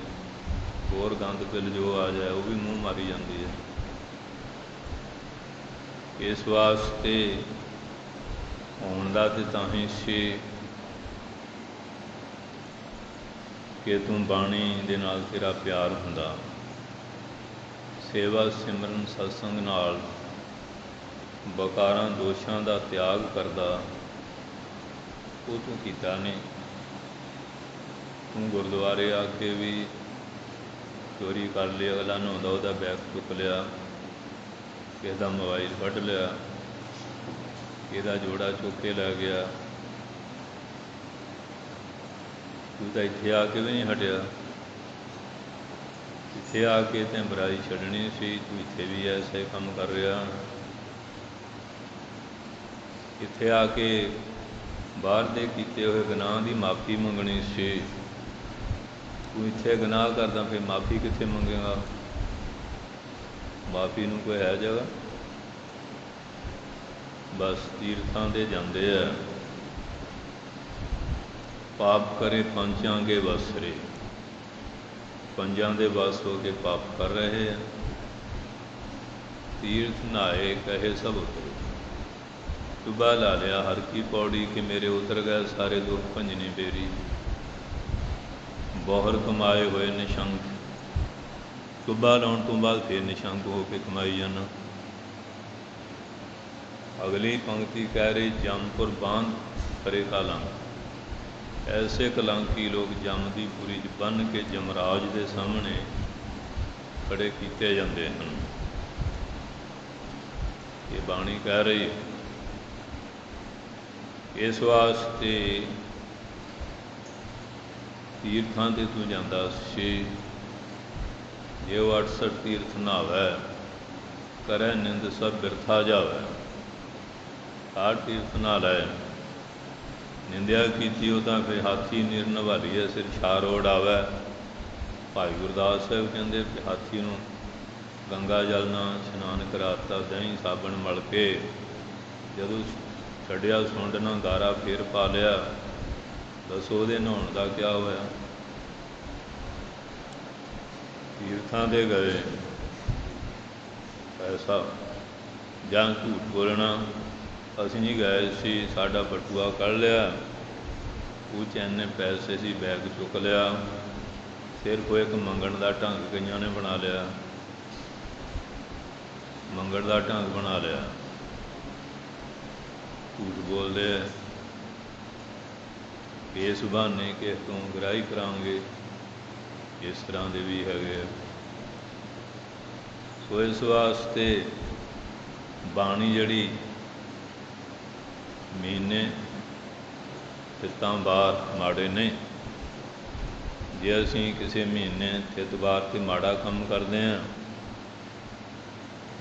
ਹੋਰ ਗੰਦ ਪਿੱਲ ਜੋ ਆ ਜਾਏ ਉਹ ਵੀ ਮੂੰਹ ਮਾਰੀ ਜਾਂਦੀ ਹੈ। ਇਸ ਵਾਸਤੇ ਆਉਣ ਦਾ ਤਾਂ ਤਾਂ ਹੀ ਸੀ ਕਿ ਤੂੰ ਬਾਣੀ ਦੇ ਨਾਲ ਤੇਰਾ ਪਿਆਰ ਹੁੰਦਾ, ਸੇਵਾ ਸਿਮਰਨ ਸਤਸੰਗ ਨਾਲ ਵਿਕਾਰਾਂ ਦੋਸ਼ਾਂ ਦਾ ਤਿਆਗ ਕਰਦਾ, ਉਹ ਤੂੰ ਕੀਤਾ ਨਹੀਂ। ਤੂੰ ਗੁਰਦੁਆਰੇ ਆ ਕੇ ਵੀ ਚੋਰੀ ਕਰ ਲਈ, ਅਗਲਾ ਨਹਾਉਂਦਾ ਉਹਦਾ ਬੈਗ ਚੁੱਕ ਲਿਆ, ਕਿਸੇ ਦਾ ਮੋਬਾਈਲ ਕੱਢ ਲਿਆ, ਇਹਦਾ ਜੋੜਾ ਚੁੱਕ ਕੇ ਲੈ ਗਿਆ। ਤੂੰ ਤਾਂ ਇੱਥੇ ਆ ਕੇ ਵੀ ਨਹੀਂ ਹਟਿਆ, ਇੱਥੇ ਆ ਕੇ ਤਾਂ ਬੁਰਾਈ ਛੱਡਣੀ ਸੀ, ਤੂੰ ਇੱਥੇ ਵੀ ਐਸੇ ਕੰਮ ਕਰ ਰਿਹਾ। ਇੱਥੇ ਆ ਕੇ ਬਾਹਰ ਦੇ ਕੀਤੇ ਹੋਏ ਗੁਨਾਹ ਦੀ ਮਾਫ਼ੀ ਮੰਗਣੀ ਸੀ, ਤੂੰ ਇੱਥੇ ਗੁਨਾਹ ਕਰਦਾ, ਫਿਰ ਮਾਫ਼ੀ ਕਿੱਥੇ ਮੰਗੇਗਾ। ਮਾਫ਼ੀ ਨੂੰ ਕੋਈ ਹੈ ਜਗ੍ਹਾ। ਬਸ ਤੀਰਥਾਂ 'ਤੇ ਜਾਂਦੇ ਆ, ਪਾਪ ਕਰੇ ਪੰਚਾਂਗੇ ਵਸਰੇ, पंजां दे वस हो के पाप कर रहे हैं। तीर्थ नहाए कहे सब उतरे, टुबा ला लिया हर की पौड़ी कि मेरे उतर गए सारे दुख भंजनी बेरी। बौहर कमाए होए निशंक, टुबा लाउण तो बाद फिर निशंक हो के कमाई जाना। अगली पंक्ति कह रही जमपुर बांध करे कलंक। ऐसे कलंकी लोग जम की पुरी च बन के जमराज के सामने खड़े किए जाते हैं। ये बाणी कह रही है इस वास्ते तीर्थां ते तू जांदा सी, जे 68 तीर्थ नहावै करै निंद सब बिरथा जावै। 60 तीर्थ नहा लै, निंदिया की तो फिर हाथी निर नवालीए सिर छार उड़ावै। भाई गुरदास साहब कहते कि हाथी नूं गंगा जल नाल इशनान कराता, दही साबण मल के जदों छड्डिया सुंड नाल गारा फिर पा लिया, दसो ਉਹਦੇ नहाउण का क्या होया। तीर्थां दे गए ऐसा ਜਾਂ ਝੂਠ बोलना, ਅਸੀਂ नहीं गए सी साडा बटुआ कढ़ लिया, ਉਹ 'ਚ ਇੰਨੇ ਪੈਸੇ ਸੀ बैग चुक लिया। सिर्फ एक मंगण का ढंग कईयां ने बना लिया, मंगण का ढंग बना लिया, झूठ बोलते इस बहाने किस तो गराही करांगे, इस तरह के भी है। सो इस वास्ते बाणी जड़ी महीने तितां बार माड़े नहीं। जे असीं किसी महीने तित बार ते माड़ा काम करते हैं,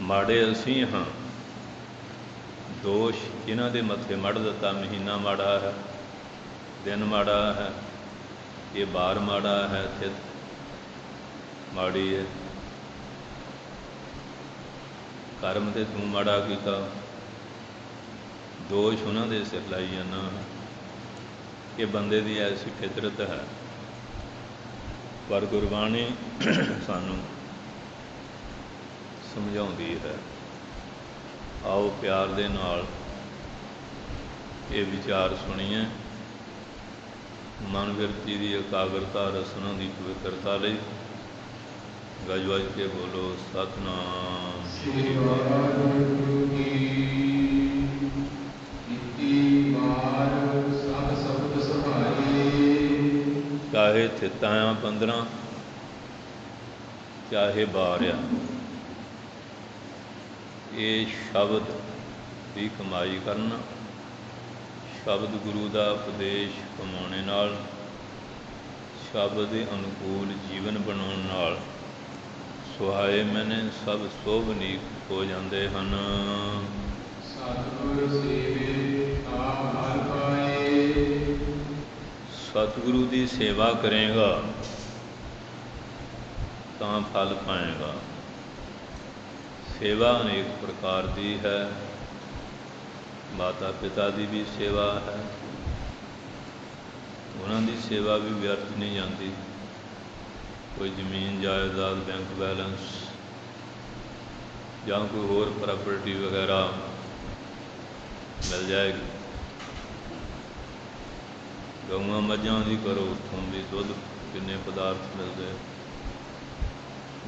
माड़े असीं हाँ, दोष इन्हां दे मत्थे मढ़ दिता। महीना माड़ा है, दिन माड़ा है, ये बार माड़ा है, तित माड़ी है, कर्म ते तूं माड़ा कीता, दोष उन्हां दे सिर लाई जाना। ये बंदे की ऐसी फितरत है। पर गुरबाणी सानू समझाउंदी है। आओ प्यार दे नाल ये विचार सुनिए। मन बिरती की एकाग्रता, रसना की पवित्रता लई गज वज के बोलो सतनाम श्री वाहिगुरू की। इति बार सब शब्द सहारे, चाहे थितायां 15 चाहे बारिया, ये शब्द की कमाई करना, शब्द गुरु का उपदेश कमाने नाल, शब्द के अनुकूल जीवन बनाने नाल सुहाए मैंने सब शोभनीक हो जाते हैं। सतगुर सेवे ता फल पाए, सतगुरु की सेवा करेगा तो फल पाएगा। सेवा अनेक प्रकार की है, माता पिता की भी सेवा है, उन्होंने सेवा भी व्यर्थ नहीं जाती। कोई जमीन जायदाद, बैंक बैलेंस या कोई होर प्रॉपर्टी वगैरह मिल जाएगी। गऊँ मझां की करो, उत्थों भी दुध किन्ने पदार्थ मिलते।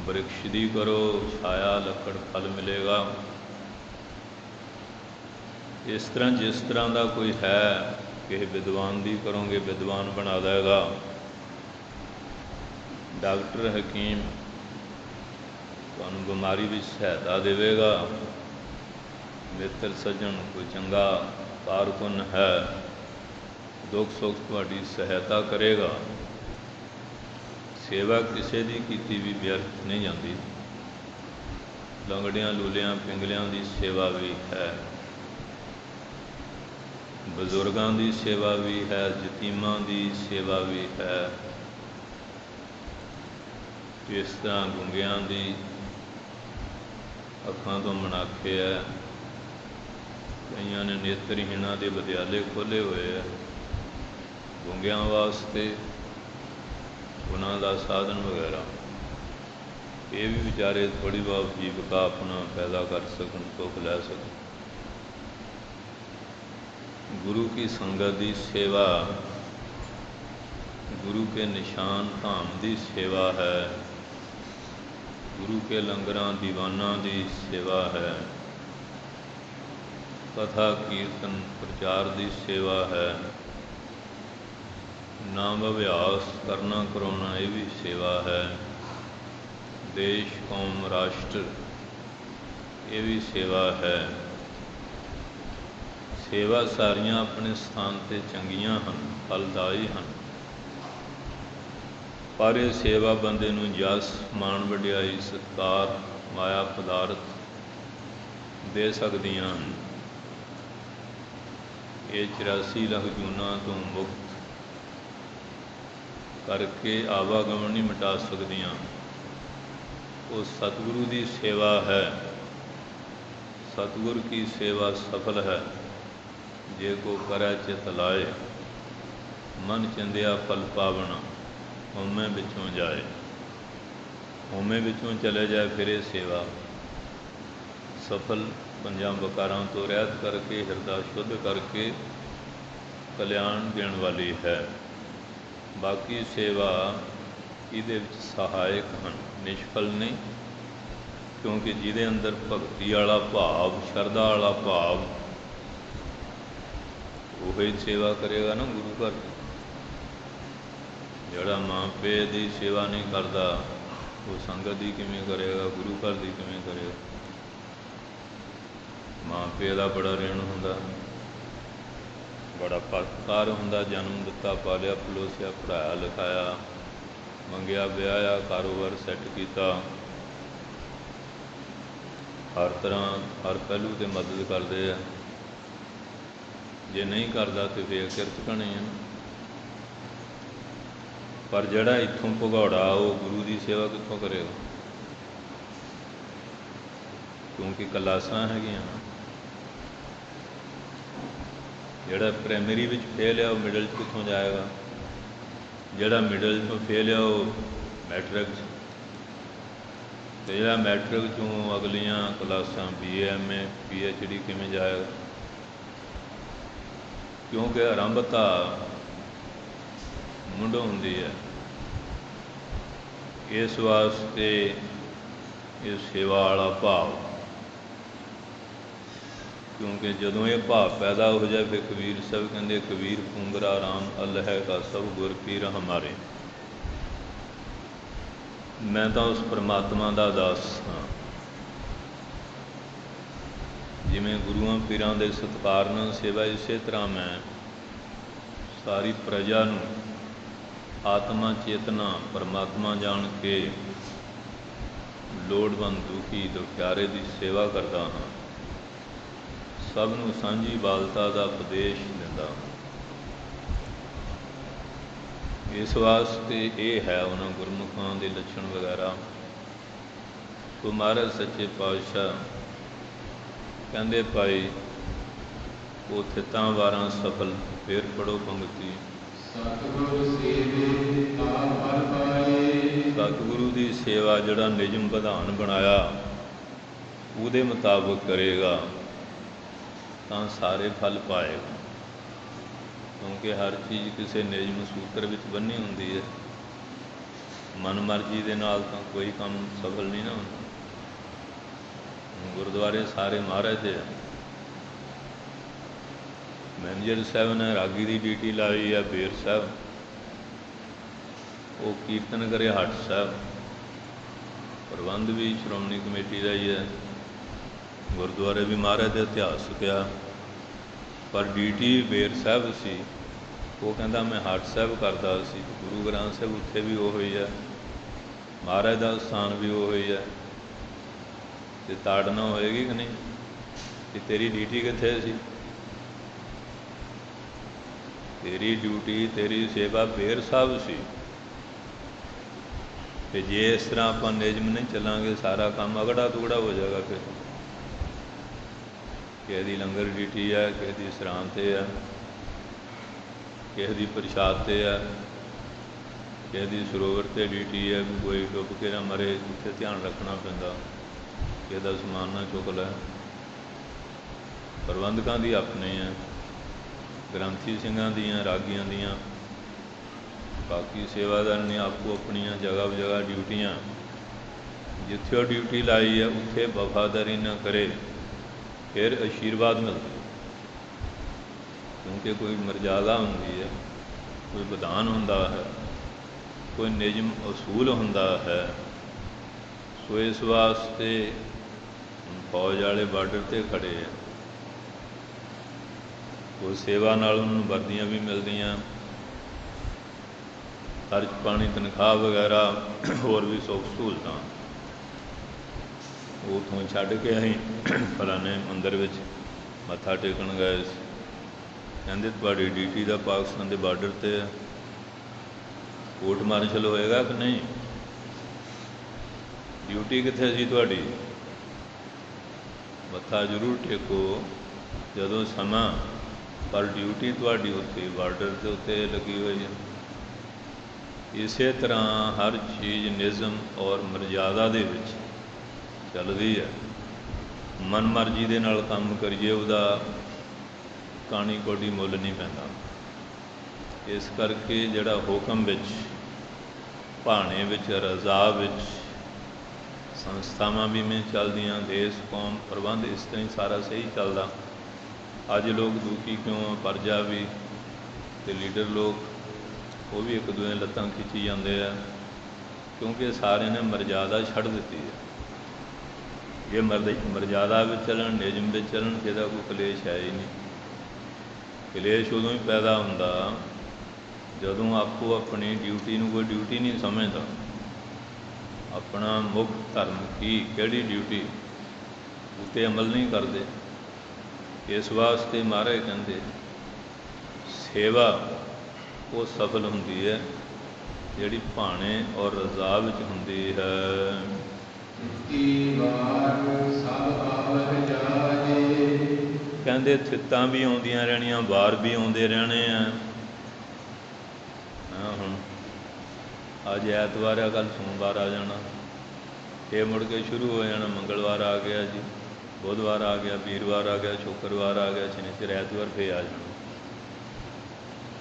वृक्ष की करो, छाया लकड़ फल मिलेगा। इस तरह जिस तरह का कोई है कि विद्वान की करोगे विद्वान बना देगा। डॉक्टर हकीम तुहानूं बीमारी भी सहायता देगा। मित्र सज्जन कोई चंगा कारकुन है, दुख सुख तुहाडी सहायता करेगा। सेवा किसी की कीती भी व्यर्थ नहीं जाती। लंगड़ियां लूलियां पिंगलियां की सेवा भी है, बजुर्गों की सेवा भी है, यतीमां की सेवा भी है। इस तरह गुंगियां की अखां तो मनाखे है, कईयां ने नेत्रहीनां के विद्यालय खोले हुए है गुंगियां वास्ते। ਉਹਨਾਂ ਦਾ ਸਾਧਨ ਵਗੈਰਾ, ਇਹ ਵੀ ਵਿਚਾਰੇ ਥੋੜ੍ਹੀ ਬਹੁਤ ਜੀਵਿਕਾ ਆਪਣਾ ਪੈਦਾ ਕਰ ਸਕਣ, ਸੁੱਖ ਲੈ ਸਕਣ। गुरु की संगत की सेवा गुरु के निशान धाम की सेवा है, गुरु के लंगरां दीवाना की सेवा है, कथा कीर्तन प्रचार की सेवा है, नाम अभ्यास करना कराना ये भी सेवा है, देश कौम राष्ट्र ये भी सेवा है। सेवा सारियां अपने स्थान ते चंगियां हन, फलदाई हन, पर यह सेवा बंदे नूं जस मान वडियाई सत्कार माया पदार्थ दे सकदियां हन। ये 84 ਲੱਖ जूनां तो मुक्त करके आवागमन नहीं मिटा सकदियां। वो सतगुरु की सेवा है, सतगुरु की सेवा सफल है। जे को करै चित लाए, मन चिंदिया फल पावना, होमे विचों जाए। होमे विचों चले जाए फिर ये सेवा सफल, पंजां वकारां तो रहत करके हिरदा शुद्ध करके कल्याण देण वाली है। बाकी सेवा इहदे विच सहायक हन, निष्फल नहीं, क्योंकि जिहदे अंदर भगती वाला भाव, शरधा वाला भाव, वही सेवा करेगा ना गुरु घर। जिहड़ा माँ पे की सेवा नहीं करता, वो संगत की किवें करेगा, गुरु घर की किवें करेगा। माँ पे का बड़ा ऋण हुंदा, बड़ा परोपकार हुंदा, जन्म दिता, पालिया पलोसिया, पढ़ाया लिखाया, मंगिया ब्याया, कारोबार सैट किया, हर तरह हर पहलू से मदद करते हैं। जे नहीं करता तो फिर किरत कणी है। पर जिहड़ा इत्थों भगौड़ा वो गुरु की सेवा कित्थों करेगा, क्योंकि कलासां हैगियां। जिहड़ा प्राइमरी विच फेल है वो मिडल कित्थों जाएगा, जिहड़ा मिडल चों फेल है वो मैट्रिक, तो जिहड़ा मैट्रिक चों अगलियां क्लासां BA MA PhD किवें जाएगा, क्योंकि आरंभता मुंडों होंदी है। इस वास्ते ये सेवा वाला भाव, क्योंकि जदों ये भाव पैदा हो जाए फिर कबीर साहब कहते कबीर पुंगरा राम अल्लाह का सब गुर पीर हमारे। मैं तो उस परमात्मा का दास हाँ, जिमें गुरुआं पीरां दे सत्कार नाल सेवा, इस तरह मैं सारी प्रजा नूं आत्मा चेतना परमात्मा जान के लोड़वंद दुखी दुखियारे की सेवा करता हाँ, सब नूं सांझी बालता का उपदेश दिंदा हाँ। इस वास्ते ये है उन्होंने गुरमुखां के लक्षण वगैरह। तो महाराज सच्चे पातशाह कहते भाई वो थितां वारां सफल, फिर पढ़ो पंक्ति। सतगुरु सेवे आप हर पाए, सतगुरु की सेवा जिहड़ा निजम विधान बनाया उहदे मुताबिक करेगा तो सारे फल पाएगा, क्योंकि हर चीज़ किसी निजम सूत्र विच बन्नी हुंदी है। मन मर्जी दे नाल तां कोई काम सफल नहीं ना होंदा। गुरुद्वारे सारे महाराज दे, मैनेजर साहब ने रागी की ड्यूटी लाई है, बेर साहब वो कीर्तन करे, हट साहब प्रबंध भी श्रोमणी कमेटी का ही है, गुरुद्वारे भी महाराज का इतिहास क्या, पर ड्यूटी बेर साहब सी, वो कहता मैं हट साहब करता सी। गुरु ग्रंथ साहब उत्थे भी वो ही है, महाराज का स्थान भी वो ही है, तो ताड़ना होएगी कि नहीं कि तेरी ड्यूटी कित्थे सी, तेरी ड्यूटी तेरी सेवा बेर साहब सी। तो जे इस तरह आप निजम नहीं चलांगे सारा काम अगड़ा तुगड़ा हो जाएगा। फिर किसी की लंगर ड्यूटी है, किसी की सरांत है, किसी की प्रशाद है, ਕਿਸੇ ਦੀ ਸਰੋਵਰ 'ਤੇ ਡਿਊਟੀ ਹੈ ਵੀ ਕੋਈ ਡੁੱਬ ਕੇ ਨਾ ਮਰੇ, ਉੱਥੇ ਧਿਆਨ ਰੱਖਣਾ ਪੈਂਦਾ, ਕਿਸੇ ਦਾ ਸਮਾਨ ਨਾ ਚੁੱਕ ਲੈ। ਪ੍ਰਬੰਧਕਾਂ ਦੀ ਆਪਣੇ ਹੈ, ਗ੍ਰੰਥੀ ਸਿੰਘਾਂ ਦੀਆਂ, ਰਾਗੀਆਂ ਦੀਆਂ, ਬਾਕੀ ਸੇਵਾਦਾਰ ਨੇ ਆਪੋ ਆਪਣੀਆਂ ਜਗ੍ਹਾ ਜਗ੍ਹਾ ਡਿਊਟੀਆਂ। ਜਿੱਥੇ ਉਹ ਡਿਊਟੀ ਲਾਈ ਹੈ ਉੱਥੇ ਵਫਾਦਾਰੀ ਨਾ ਕਰੇ ਫਿਰ ਆਸ਼ੀਰਵਾਦ ਮਿਲਦਾ, ਕਿਉਂਕਿ ਕੋਈ ਮਰਜ਼ਾਦਾ ਹੁੰਦੀ ਹੈ, ਕੋਈ ਵਿਧਾਨ ਹੁੰਦਾ ਹੈ, ਕੋਈ ਨਿਯਮ ਅਸੂਲ ਹੁੰਦਾ ਹੈ। ਸੋ ਇਸ ਵਾਸਤੇ ਫੌਜ ਵਾਲੇ ਬਾਰਡਰ 'ਤੇ ਖੜ੍ਹੇ ਆ, ਕੋਈ ਸੇਵਾ ਨਾਲ ਉਹਨੂੰ ਵਰਦੀਆਂ ਵੀ ਮਿਲਦੀਆਂ, ਖਰਚ ਪਾਣੀ, ਤਨਖਾਹ ਵਗੈਰਾ, ਹੋਰ ਵੀ ਸੁੱਖ ਸਹੂਲਤਾਂ। ਉੱਥੋਂ ਛੱਡ ਕੇ ਅਸੀਂ ਫਲਾਣੇ ਮੰਦਰ ਵਿੱਚ ਮੱਥਾ ਟੇਕਣ ਗਏ ਸੀ। ਕਹਿੰਦੇ ਤੁਹਾਡੀ ਡਿਊਟੀ ਦਾ ਪਾਕਿਸਤਾਨ ਦੇ ਬਾਰਡਰ 'ਤੇ ਕੋਰਟ ਮਾਰਸ਼ਲ ਹੋਏਗਾ ਕਿ ਨਹੀਂ? ਡਿਊਟੀ ਕਿੱਥੇ ਸੀ ਤੁਹਾਡੀ? ਮੱਥਾ ਜ਼ਰੂਰ ਟੇਕੋ ਜਦੋਂ ਸਮਾਂ, ਪਰ ਡਿਊਟੀ ਤੁਹਾਡੀ ਉੱਥੇ ਬਾਰਡਰ ਦੇ ਉੱਤੇ ਲੱਗੀ ਹੋਈ ਹੈ। ਇਸੇ ਤਰ੍ਹਾਂ ਹਰ ਚੀਜ਼ ਨਿਯਮ ਔਰ ਮਰਜ਼ਾਦਾ ਦੇ ਵਿੱਚ ਚੱਲਦੀ ਹੈ। ਮਨ ਮਰਜ਼ੀ ਦੇ ਨਾਲ ਕੰਮ ਕਰੀਏ ਉਹਦਾ ਕਾਣੀ ਕੋਡੀ ਮੁੱਲ ਨਹੀਂ ਪੈਂਦਾ। ਇਸ ਕਰਕੇ ਜਿਹੜਾ ਹੁਕਮ ਵਿੱਚ, ਭਾਣੇ ਵਿੱਚ, ਰਜ਼ਾ ਵਿੱਚ ਸੰਸਥਾਵਾਂ ਵੀ ਮੈਂ ਚੱਲਦੀਆਂ, ਦੇਸ਼ ਕੌਮ ਪ੍ਰਬੰਧ ਇਸ ਤਰ੍ਹਾਂ ਹੀ ਸਾਰਾ ਸਹੀ ਚੱਲਦਾ। ਅੱਜ ਲੋਕ ਦੁਖੀ ਕਿਉਂ ਆ? ਪਰਜਾ ਵੀ ਅਤੇ ਲੀਡਰ ਲੋਕ ਉਹ ਵੀ ਇੱਕ ਦੂਜੇ ਦੀਆਂ ਲੱਤਾਂ ਖਿੱਚੀ ਜਾਂਦੇ ਆ, ਕਿਉਂਕਿ ਸਾਰਿਆਂ ਨੇ ਮਰਜ਼ਾਦਾ ਛੱਡ ਦਿੱਤੀ ਹੈ। ਜੇ ਮਰਜ਼ਾਦਾ ਵਿੱਚ ਚੱਲਣ, ਨਿਯਮ ਵਿੱਚ ਚੱਲਣ, ਇਹਦਾ ਕੋਈ ਕਲੇਸ਼ ਹੈ ਹੀ ਨਹੀਂ। ਕਲੇਸ਼ ਉਦੋਂ ਹੀ ਪੈਦਾ ਹੁੰਦਾ ਜਦੋਂ ਆਪੋ ਆਪਣੀ ਡਿਊਟੀ ਨੂੰ ਕੋਈ ਡਿਊਟੀ ਨਹੀਂ ਸਮਝਦਾ। ਆਪਣਾ ਮੁੱਖ ਧਰਮ ਕੀ, ਕਿਹੜੀ ਡਿਊਟੀ, ਉੱਤੇ ਅਮਲ ਨਹੀਂ ਕਰਦੇ। ਇਸ ਵਾਸਤੇ ਮਹਾਰਾਜ ਕਹਿੰਦੇ ਸੇਵਾ ਉਹ ਸਫਲ ਹੁੰਦੀ ਹੈ ਜਿਹੜੀ ਭਾਣੇ ਔਰ ਰਜ਼ਾ ਵਿੱਚ ਹੁੰਦੀ ਹੈ। ਕਹਿੰਦੇ ਥਿੱਤਾਂ ਵੀ ਆਉਂਦੀਆਂ ਰਹਿਣੀਆਂ, ਵਾਰ ਵੀ ਆਉਂਦੇ ਰਹਿਣੇ ਆ। ਹੁਣ ਅੱਜ ਐਤਵਾਰ ਆ, ਕੱਲ੍ਹ ਸੋਮਵਾਰ ਆ ਜਾਣਾ, ਇਹ ਮੁੜ ਕੇ ਸ਼ੁਰੂ ਹੋ ਜਾਣਾ। ਮੰਗਲਵਾਰ ਆ ਗਿਆ ਜੀ, ਬੁੱਧਵਾਰ ਆ ਗਿਆ, ਵੀਰਵਾਰ ਆ ਗਿਆ, ਸ਼ੁੱਕਰਵਾਰ ਆ ਗਿਆ, ਸ਼ਨੀਚਰ, ਐਤਵਾਰ ਫੇਰ ਆ ਜਾਣਾ।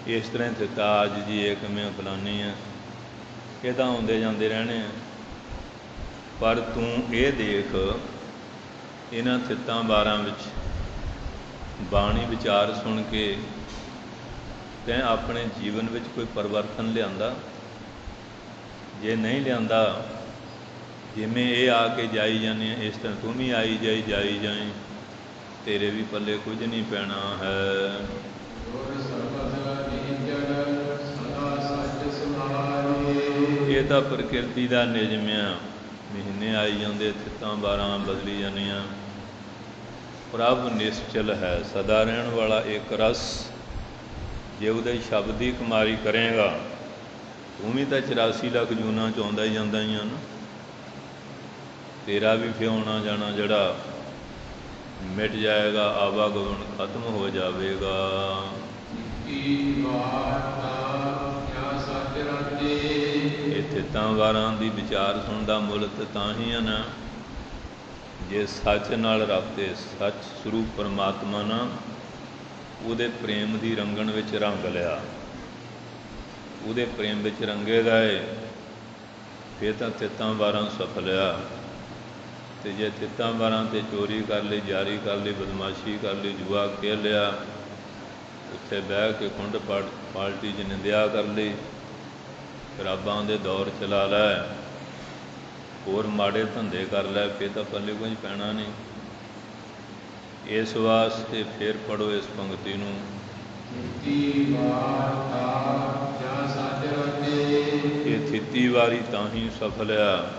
ਇਸ ਤਰ੍ਹਾਂ ਥਿੱਤਾ ਅੱਜ ਜੀ ਇਹ ਕਿਵੇਂ ਫਲਾਨੀ ਆ, ਇਹ ਤਾਂ ਆਉਂਦੇ ਜਾਂਦੇ ਰਹਿਣੇ ਆ। ਪਰ ਤੂੰ ਇਹ ਦੇਖ ਇਹਨਾਂ ਥਿੱਤਾਂ ਵਾਰਾਂ ਵਿੱਚ ਬਾਣੀ ਵਿਚਾਰ ਸੁਣ ਕੇ ਤੈਂ ਆਪਣੇ ਜੀਵਨ ਵਿੱਚ ਕੋਈ ਪਰਿਵਰਤਨ ਲਿਆਂਦਾ? ਜੇ ਨਹੀਂ ਲਿਆਂਦਾ, ਜਿਵੇਂ ਇਹ ਆ ਕੇ ਜਾਈ ਜਾਂਦੇ ਇਸ ਤਰ੍ਹਾਂ ਤੂੰ ਵੀ ਆਈ ਜਾਈ, ਤੇਰੇ ਵੀ ਪੱਲੇ ਕੁਝ ਨਹੀਂ ਪੈਣਾ ਹੈ। ਇਹ ਤਾਂ ਪ੍ਰਕਿਰਤੀ ਦਾ ਨਿਯਮ ਆ, ਮਹੀਨੇ ਆਈ ਜਾਂਦੇ, ਥਿੱਤਾਂ ਵਾਰਾਂ ਬਦਲੀ ਜਾਂਦੀਆਂ। ਪ੍ਰਭ ਨਿਸ਼ਚਲ ਹੈ, ਸਦਾ ਰਹਿਣ ਵਾਲਾ ਇੱਕ ਰਸ। ਜੇ ਉਹਦੇ ਸ਼ਬਦ ਦੀ ਕੁਮਾਰੀ ਕਰੇਗਾ, ਤੂੰ ਵੀ ਤਾਂ 84 ਲੱਖ ਜੂਨਾਂ 'ਚ ਆਉਂਦਾ ਹੀ ਜਾਂਦਾ ਹੀ ਆ ਨਾ। ਤੇਰਾ ਵੀ ਫਿਰ ਆਉਣਾ ਜਾਣਾ ਜਿਹੜਾ ਮਿਟ ਜਾਏਗਾ, ਆਵਾਗਮਨ ਖਤਮ ਹੋ ਜਾਵੇਗਾ। ਇਹ ਥਿੱਤਾਂ ਵਾਰਾਂ ਦੀ ਵਿਚਾਰ ਸੁਣਨ ਦਾ ਮੁੱਲ ਤਾਂ ਹੀ ਆ ਨਾ ਜੇ ਸੱਚ ਨਾਲ ਰੱਬਤੇ, ਸੱਚ ਸਰੂਪ ਪਰਮਾਤਮਾ ਨਾਲ ਉਹਦੇ ਪ੍ਰੇਮ ਦੀ ਰੰਗਣ ਵਿੱਚ ਰੰਗ ਲਿਆ, ਉਹਦੇ ਪ੍ਰੇਮ ਵਿੱਚ ਰੰਗੇ ਗਏ, ਫਿਰ ਤਾਂ ਥਿੱਤਾਂ ਵਾਰਾਂ ਸਫਲ ਆ। ਅਤੇ ਜੇ ਥਿੱਤਾਂ ਵਾਰਾਂ 'ਤੇ ਚੋਰੀ ਕਰ ਲਈ, ਜਾਰੀ ਕਰ ਲਈ, ਬਦਮਾਸ਼ੀ ਕਰ ਲਈ, ਜੂਆ ਖੇਡ ਲਿਆ, ਉੱਥੇ ਬਹਿ ਕੇ ਖੁੰਡ ਪਾਲਟੀ 'ਚ ਨਿੰਦਿਆ ਕਰ ਲਈ, ਸ਼ਰਾਬਾਂ ਦੇ ਦੌਰ ਚਲਾ ਲੈ, ਹੋਰ ਮਾੜੇ ਧੰਦੇ ਕਰ ਲੈ, ਫਿਰ ਤਾਂ ਪੱਲੇ ਕੁਝ ਪੈਣਾ ਨਹੀਂ। ਇਸ ਵਾਸਤੇ ਫਿਰ ਪੜ੍ਹੋ ਇਸ ਪੰਕਤੀ ਨੂੰ। ਇਹ ਥਿੱਤੀ ਵਾਰੀ ਤਾਂ ਹੀ ਸਫਲ ਆ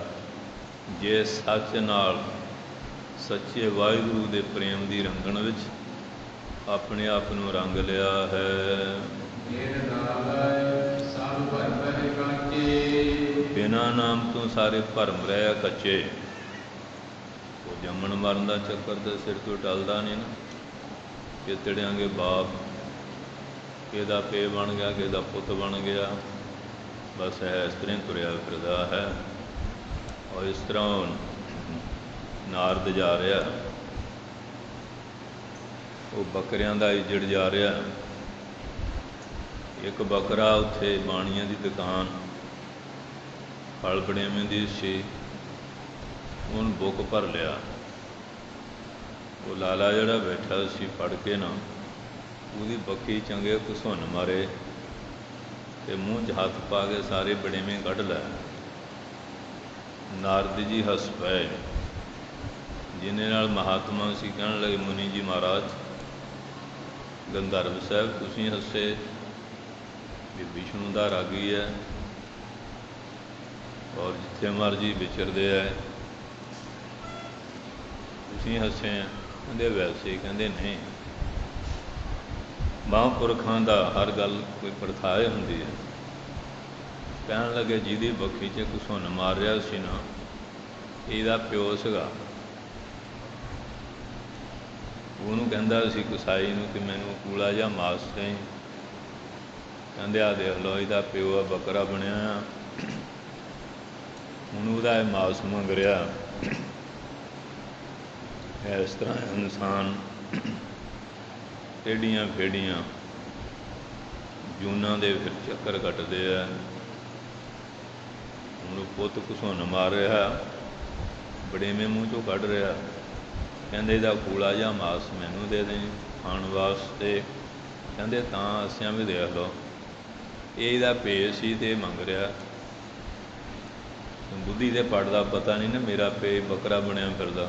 ਜੇ ਸੱਚ ਨਾਲ, ਸੱਚੇ ਵਾਹਿਗੁਰੂ ਦੇ ਪ੍ਰੇਮ ਦੀ ਰੰਗਣ ਵਿੱਚ ਆਪਣੇ ਆਪ ਨੂੰ ਰੰਗ ਲਿਆ ਹੈ। ਬਿਨਾਂ ਨਾਮ ਤੋਂ ਸਾਰੇ ਭਰਮ ਰਹਿ ਕੱਚੇ। ਉਹ ਜੰਮਣ ਮਰਨ ਦਾ ਚੱਕਰ ਤਾਂ ਸਿਰ ਤੋਂ ਟਲਦਾ ਨਹੀਂ ਨਾ। ਕਿ ਤੜਿਆਂਗੇ ਬਾਪ, ਕਿਹਦਾ ਪੇ ਬਣ ਗਿਆ, ਕਿਹਦਾ ਪੁੱਤ ਬਣ ਗਿਆ, ਬਸ ਹੈ ਇਸ ਤਰ੍ਹਾਂ ਹੀ ਤੁਰਿਆ ਫਿਰਦਾ ਹੈ। ਔਰ ਇਸ ਤਰ੍ਹਾਂ ਨਾਰਦ ਜਾ ਰਿਹਾ, ਉਹ ਬੱਕਰਿਆਂ ਦਾ ਇੱਜੜ ਜਾ ਰਿਹਾ। ਇੱਕ ਬੱਕਰਾ ਉੱਥੇ ਬਾਣੀਆਂ ਦੀ ਦੁਕਾਨ ਫਲ ਬਣੇਵੇਂ ਦੀ ਸੀ, ਉਹਨੂੰ ਬੁੱਕ ਭਰ ਲਿਆ। ਉਹ ਲਾਲਾ ਜਿਹੜਾ ਬੈਠਾ ਸੀ ਫੜ ਕੇ ਨਾ ਉਹਦੀ ਬੱਕੀ ਚੰਗੇ ਘਸੁੰਨ ਮਾਰੇ ਅਤੇ ਮੂੰਹ 'ਚ ਹੱਥ ਪਾ ਕੇ ਸਾਰੇ ਬੜੇਵੇਂ ਕੱਢ ਲੈ। ਨਾਰਦ ਜੀ ਹੱਸ ਪਏ। ਜਿਹਨੇ ਨਾਲ ਮਹਾਤਮਾ ਸੀ ਕਹਿਣ ਲੱਗੇ, ਮੁਨੀ ਜੀ ਮਹਾਰਾਜ ਗੰਧਰਵ ਸਾਹਿਬ ਤੁਸੀਂ ਹੱਸੇ ਵੀ ਵਿਸ਼ਨੂੰ ਦਾ ਰਾਗੀ ਹੈ ਔਰ ਜਿੱਥੇ ਮਰਜੀ ਵਿਚਰਦੇ ਹੈ, ਤੁਸੀਂ ਹੱਸੇ ਆ? ਕਹਿੰਦੇ ਵੈਸੇ। ਕਹਿੰਦੇ ਨਹੀਂ, ਮਹਾਂਪੁਰਖਾਂ ਦਾ ਹਰ ਗੱਲ ਕੋਈ ਪ੍ਰਥਾਏ ਹੁੰਦੀ ਹੈ। ਕਹਿਣ ਲੱਗੇ ਜਿਹਦੀ ਬੱਖੀ 'ਚ ਘਸੁੰਨ ਮਾਰ ਰਿਹਾ ਸੀ ਨਾ, ਇਹਦਾ ਪਿਓ ਸੀਗਾ। ਉਹਨੂੰ ਕਹਿੰਦਾ ਸੀ ਕਸਾਈ ਨੂੰ ਕਿ ਮੈਨੂੰ ਕੂਲਾ ਜਿਹਾ ਮਾਸ ਚਾਹੀਂ। ਕਹਿੰਦੇ ਆ ਦੇਖ ਲਓ, ਇਹਦਾ ਪਿਓ ਆ ਬੱਕਰਾ ਬਣਿਆ ਆ, ਹੁਣ ਉਹਦਾ ਇਹ ਮਾਸ ਮੰਗ ਰਿਹਾ। ਇਸ ਤਰ੍ਹਾਂ ਇਨਸਾਨ ਟੇਢੀਆਂ ਫੇਢੀਆਂ ਜੂਨਾਂ ਦੇ ਫਿਰ ਚੱਕਰ ਕੱਟਦੇ ਆ। ਹੁਣ ਪੁੱਤ ਘਸੁੰਨ ਮਾਰ ਰਿਹਾ, ਬੜੇਵੇਂ ਮੂੰਹ 'ਚੋਂ ਕੱਢ ਰਿਹਾ। ਕਹਿੰਦੇ ਇਹਦਾ ਕੂਲਾ ਜਿਹਾ ਮਾਸ ਮੈਨੂੰ ਦੇ ਦੇਂ ਖਾਣ ਵਾਸਤੇ। ਕਹਿੰਦੇ ਤਾਂ ਅਸਿਆਂ ਵੀ ਦੇਖ ਲਓ, ਇਹ ਇਹਦਾ ਪੇ ਸੀ ਅਤੇ ਇਹ ਮੰਗ ਰਿਹਾ। ਬੁੱਧੀ ਦੇ ਪੜ ਦਾ ਪਤਾ ਨਹੀਂ ਨਾ, ਮੇਰਾ ਪੇ ਬੱਕਰਾ ਬਣਿਆ ਫਿਰਦਾ।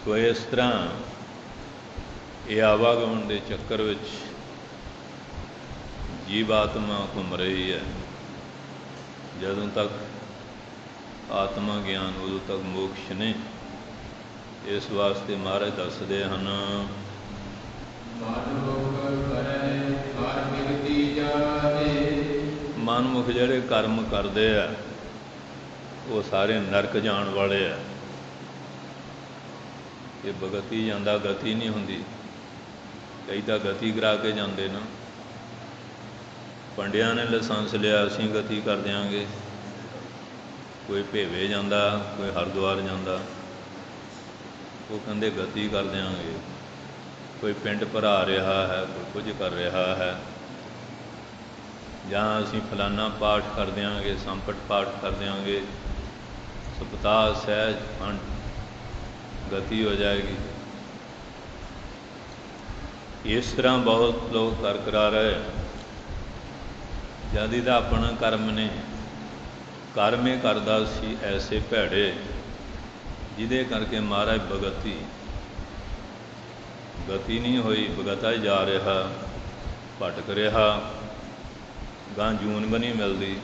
ਸੋ ਇਸ ਤਰ੍ਹਾਂ ਇਹ ਆਵਾਗਮਨ ਦੇ ਚੱਕਰ ਵਿੱਚ ਜੀਵ ਆਤਮਾ ਘੁੰਮ ਰਹੀ ਹੈ। ਜਦੋਂ ਤੱਕ ਆਤਮਾ ਗਿਆਨ, ਉਦੋਂ ਤੱਕ ਮੋਕਸ਼ ਨਹੀਂ। ਇਸ ਵਾਸਤੇ ਮਹਾਰਾਜ ਦੱਸਦੇ ਹਨ, ਮਨਮੁਖ ਜਿਹੜੇ ਕਰਮ ਕਰਦੇ ਆ ਉਹ ਸਾਰੇ ਨਰਕ ਜਾਣ ਵਾਲੇ ਆ। ਇਹ ਬਗਤੀ ਜਾਂਦਾ, ਗਤੀ ਨਹੀਂ ਹੁੰਦੀ। ਕਈ ਤਾਂ ਗਤੀ ਕਰਾ ਕੇ ਜਾਂਦੇ ਨਾ। ਪੰਡਿਆਂ ਨੇ ਲਾਇਸੈਂਸ ਲਿਆ, ਅਸੀਂ ਗਤੀ ਕਰ ਦਿਆਂਗੇ। ਕੋਈ ਭੇਵੇ ਜਾਂਦਾ, ਕੋਈ ਹਰਿਦੁਆਰ ਜਾਂਦਾ, ਉਹ ਕਹਿੰਦੇ ਗਤੀ ਕਰ ਦਿਆਂਗੇ। ਕੋਈ ਪਿੰਡ ਭਰਾ ਰਿਹਾ ਹੈ, ਕੋਈ ਕੁਝ ਕਰ ਰਿਹਾ ਹੈ, ਜਾਂ ਅਸੀਂ ਫਲਾਨਾ ਪਾਠ ਕਰ ਦਿਆਂਗੇ, ਸੰਪਟ ਪਾਠ ਕਰ ਦਿਆਂਗੇ, ਸਪਤਾਹ ਸਹਿਜ ਖੰਡ ਗਤੀ ਹੋ ਜਾਏਗੀ। ਇਸ ਤਰ੍ਹਾਂ ਬਹੁਤ ਲੋਕ ਕਰ ਕਰਾ ਰਹੇ। ਜਦ ਇਹਦਾ ਆਪਣਾ ਕਰਮ ਨੇ, ਕਰਮ ਇਹ ਕਰਦਾ ਸੀ ਐਸੇ ਭੈੜੇ, ਜਿਹਦੇ ਕਰਕੇ ਮਹਾਰਾਜ ਗਤੀ ਨਹੀਂ ਹੋਈ, ਬਗਤਾ ਹੀ ਜਾ ਰਿਹਾ, ਭਟਕ ਰਿਹਾ। ਗਾਂ ਜੂਨ ਵੀ ਨਹੀਂ ਮਿਲਦੀ।